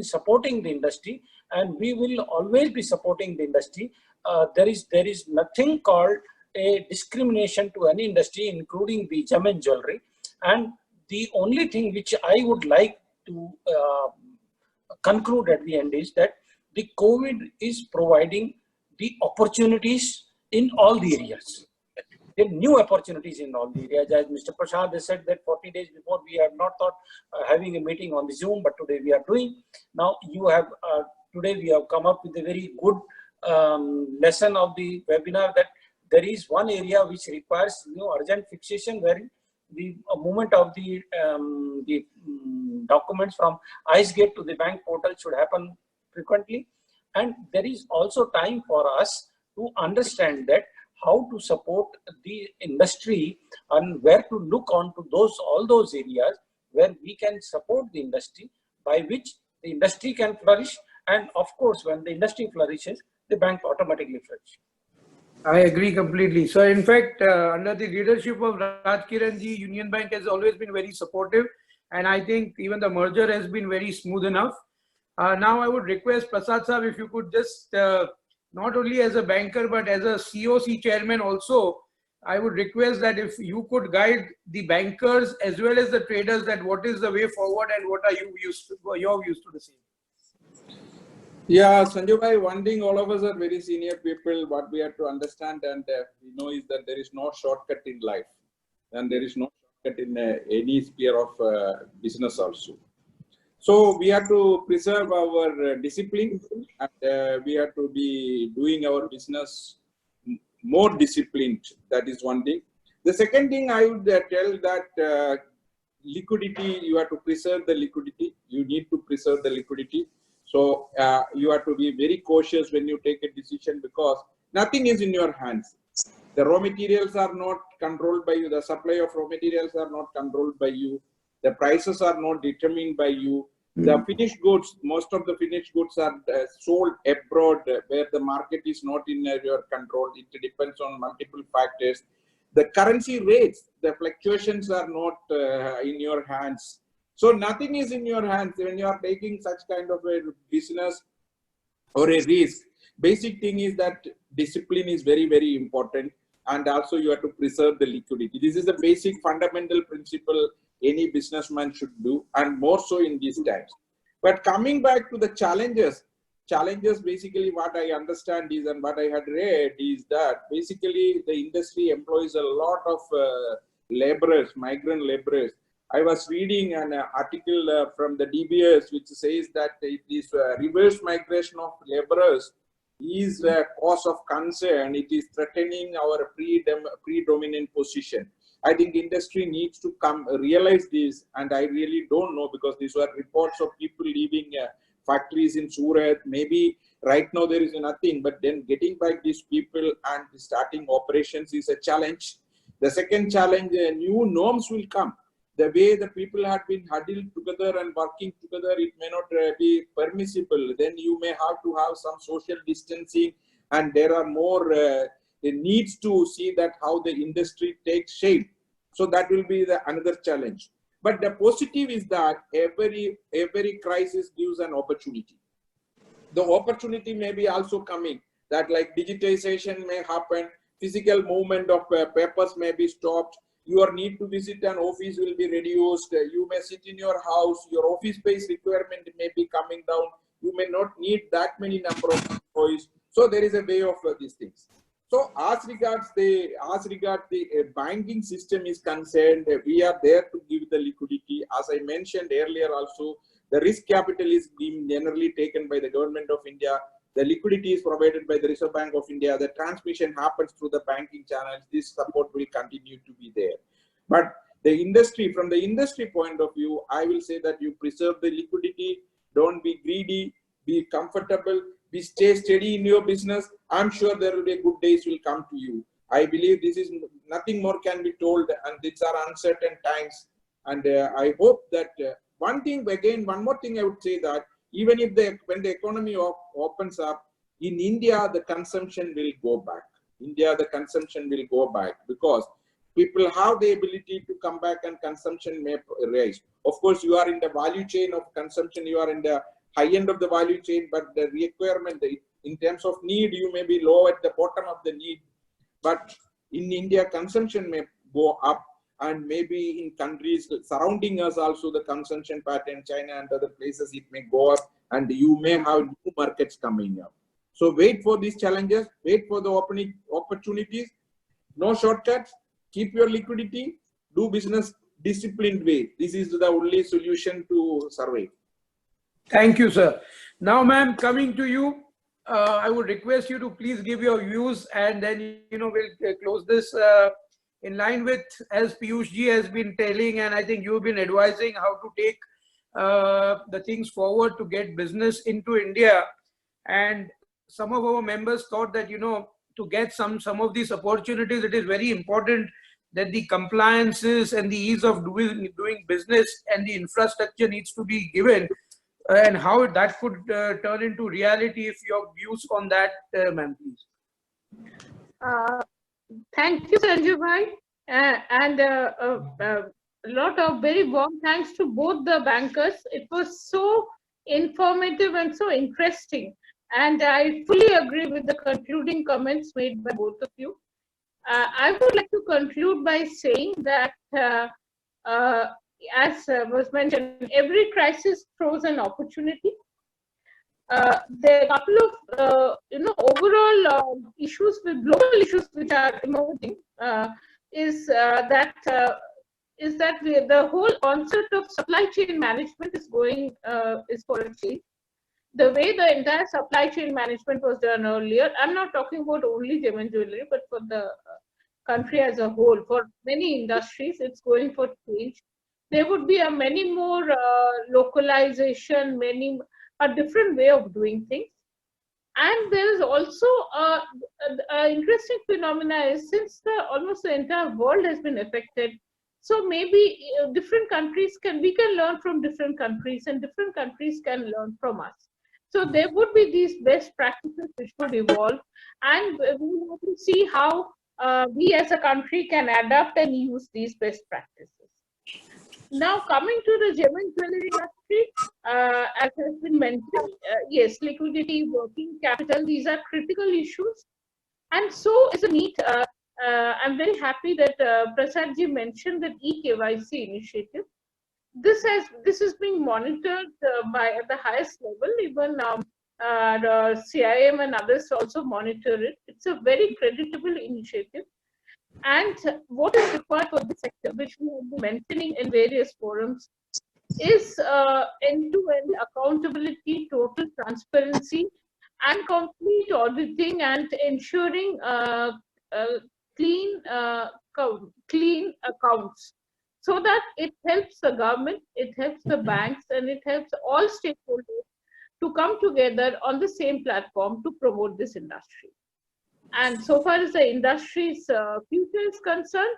supporting the industry, and we will always be supporting the industry. There is nothing called a discrimination to any industry, including the gem and jewelry. And the only thing which I would like to conclude at the end is that the COVID is providing the opportunities in all the areas. There are new opportunities in all the areas. As Mr. Prasad has said that 40 days before we have not thought having a meeting on the Zoom, but today we are doing. Now today we have come up with a very good lesson of the webinar, that there is one area which requires urgent fixation, where the movement of the documents from IceGate to the bank portal should happen frequently. And there is also time for us to understand that how to support the industry and where to look on to all those areas where we can support the industry, by which the industry can flourish. And of course, when the industry flourishes, the bank automatically flourishes. I agree completely. So in fact, under the leadership of Raj Kiran ji, Union Bank has always been very supportive. And I think even the merger has been very smooth enough. Now I would request Prasad Saab, if you could just, not only as a banker, but as a COC chairman also, I would request that if you could guide the bankers as well as the traders, that what is the way forward and what are your views to the same. Yeah, Sanjay bhai, one thing, all of us are very senior people. What we have to understand and we know is that there is no shortcut in life, and there is no shortcut in any sphere of business also. So we have to preserve our discipline, and we have to be doing our business more disciplined. That is one thing. The second thing I would tell that liquidity, you have to preserve the liquidity. You need to preserve the liquidity. So you have to be very cautious when you take a decision, because nothing is in your hands. The raw materials are not controlled by you. The supply of raw materials are not controlled by you. The prices are not determined by you. The finished goods, most of the finished goods are sold abroad, where the market is not in your control. It depends on multiple factors. The currency rates, the fluctuations are not in your hands. So nothing is in your hands when you are taking such kind of a business or a risk. Basic thing is that discipline is very, very important. And also you have to preserve the liquidity. This is the basic fundamental principle any businessman should do, and more so in these times. But coming back to the challenges basically what I understand is, and what I had read is that basically the industry employs a lot of laborers, migrant laborers. I was reading an article from the DBS which says that this reverse migration of laborers is a cause of concern. It is threatening our predominant position. I think industry needs to realize this, and I really don't know, because these were reports of people leaving factories in Surat. Maybe right now there is nothing, but then getting back these people and starting operations is a challenge. The second challenge, new norms will come. The way the people had been huddled together and working together, it may not be permissible. Then you may have to have some social distancing, and there are more needs to see that how the industry takes shape. So that will be another challenge. But the positive is that every crisis gives an opportunity. The opportunity may be also coming, that like digitization may happen, physical movement of papers may be stopped. Your need to visit an office will be reduced. You may sit in your house. Your office space requirement may be coming down. You may not need that many number of employees. So there is a way of these things. So as regards the banking system is concerned, we are there to give the liquidity. As I mentioned earlier also, the risk capital is being generally taken by the government of India. The liquidity is provided by the Reserve Bank of India. The transmission happens through the banking channels. This support will continue to be there. But the industry, from the industry point of view, I will say that you preserve the liquidity. Don't be greedy. Be comfortable. Be stay steady in your business. I'm sure there will be good days will come to you. I believe this is nothing more can be told, and these are uncertain times. And I hope that one more thing I would say that even if when the economy opens up, in India, the consumption will go back. The consumption will go back because people have the ability to come back and consumption may rise. Of course, you are in the value chain of consumption, you are in the high end of the value chain, but the requirement in terms of need, you may be low at the bottom of the need. But in India, consumption may go up, and maybe in countries surrounding us also the consumption pattern, China and other places, it may go up, and you may have new markets coming up. So wait for these challenges, wait for the opening opportunities, no shortcuts, keep your liquidity, do business disciplined way. This is the only solution to survive. Thank you, sir. Now, ma'am, coming to you, I would request you to please give your views, and then, we'll close this in line with, as Piyush ji has been telling, and I think you've been advising how to take the things forward to get business into India. And some of our members thought that, to get some of these opportunities, it is very important that the compliances and the ease of doing business and the infrastructure needs to be given, and how that could turn into reality. If your views on that, ma'am, please. Thank you, Sanjay bhai, and a lot of very warm thanks to both the bankers. It was so informative and so interesting, and I fully agree with the concluding comments made by both of you. I would like to conclude by saying that, as was mentioned, every crisis throws an opportunity. There are a couple of overall issues, with global issues which are emerging, is that the whole concept of supply chain management is for a change. The way the entire supply chain management was done earlier, I'm not talking about only gem and jewelry, but for the country as a whole, for many industries, it's going for change. There would be a many more localization, a different way of doing things. And there is also an interesting phenomena is, since almost the entire world has been affected, so maybe different countries we can learn from different countries, and different countries can learn from us. So there would be these best practices which would evolve, and we have to see how we as a country can adapt and use these best practices. Now, coming to the gem and jewelry industry, as has been mentioned, yes, liquidity, working capital, these are critical issues. And so is a need. I'm very happy that Prasad ji mentioned that eKYC initiative. This is being monitored at the highest level. Even the CIM and others also monitor it. It's a very creditable initiative. And what is required for this sector, which we have been mentioning in various forums, is end-to-end accountability, total transparency, and complete auditing, and ensuring clean accounts, so that it helps the government, it helps the banks, and it helps all stakeholders to come together on the same platform to promote this industry. And so far as the industry's future is concerned,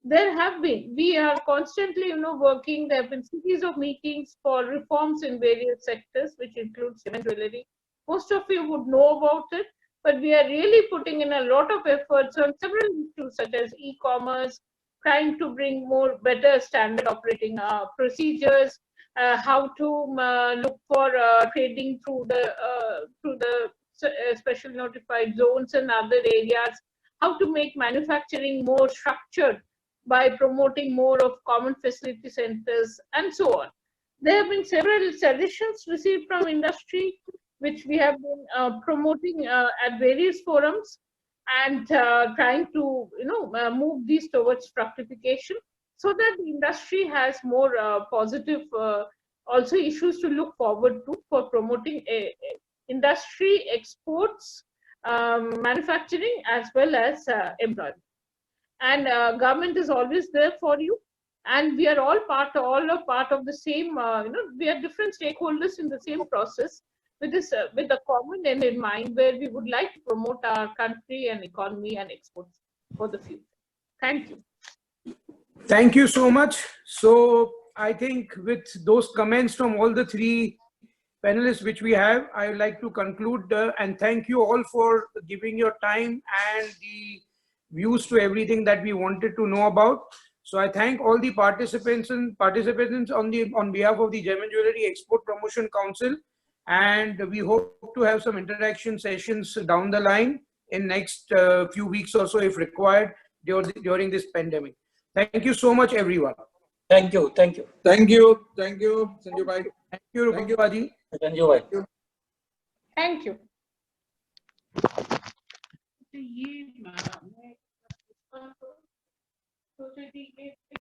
we are constantly, working. There have been series of meetings for reforms in various sectors, which includes gem and jewelry. Most of you would know about it, but we are really putting in a lot of efforts on several issues, such as e-commerce, trying to bring better standard operating procedures, how to look for trading through the special notified zones and other areas, how to make manufacturing more structured by promoting more of common facility centers, and so on. There have been several suggestions received from industry, which we have been promoting at various forums, and trying to move these towards fructification, so that the industry has more positive also issues to look forward to for promoting industry, exports, manufacturing, as well as employment. And government is always there for you, and we are all part of the same. We are different stakeholders in the same process, with a common end in mind, where we would like to promote our country and economy and exports for the future. Thank you. Thank you so much. So I think with those comments from all the three panelists which we have, I would like to conclude and thank you all for giving your time and the views to everything that we wanted to know about. So I thank all the participants on behalf of the Gem and Jewelry Export Promotion Council, and we hope to have some interaction sessions down the line in next few weeks or so if required during this pandemic. Thank you so much, everyone. Thank you. Thank you. Thank you. Thank you, Sanjay bhai. Thank you, Thank you. Rupaji. Sanju bhai. Thank you.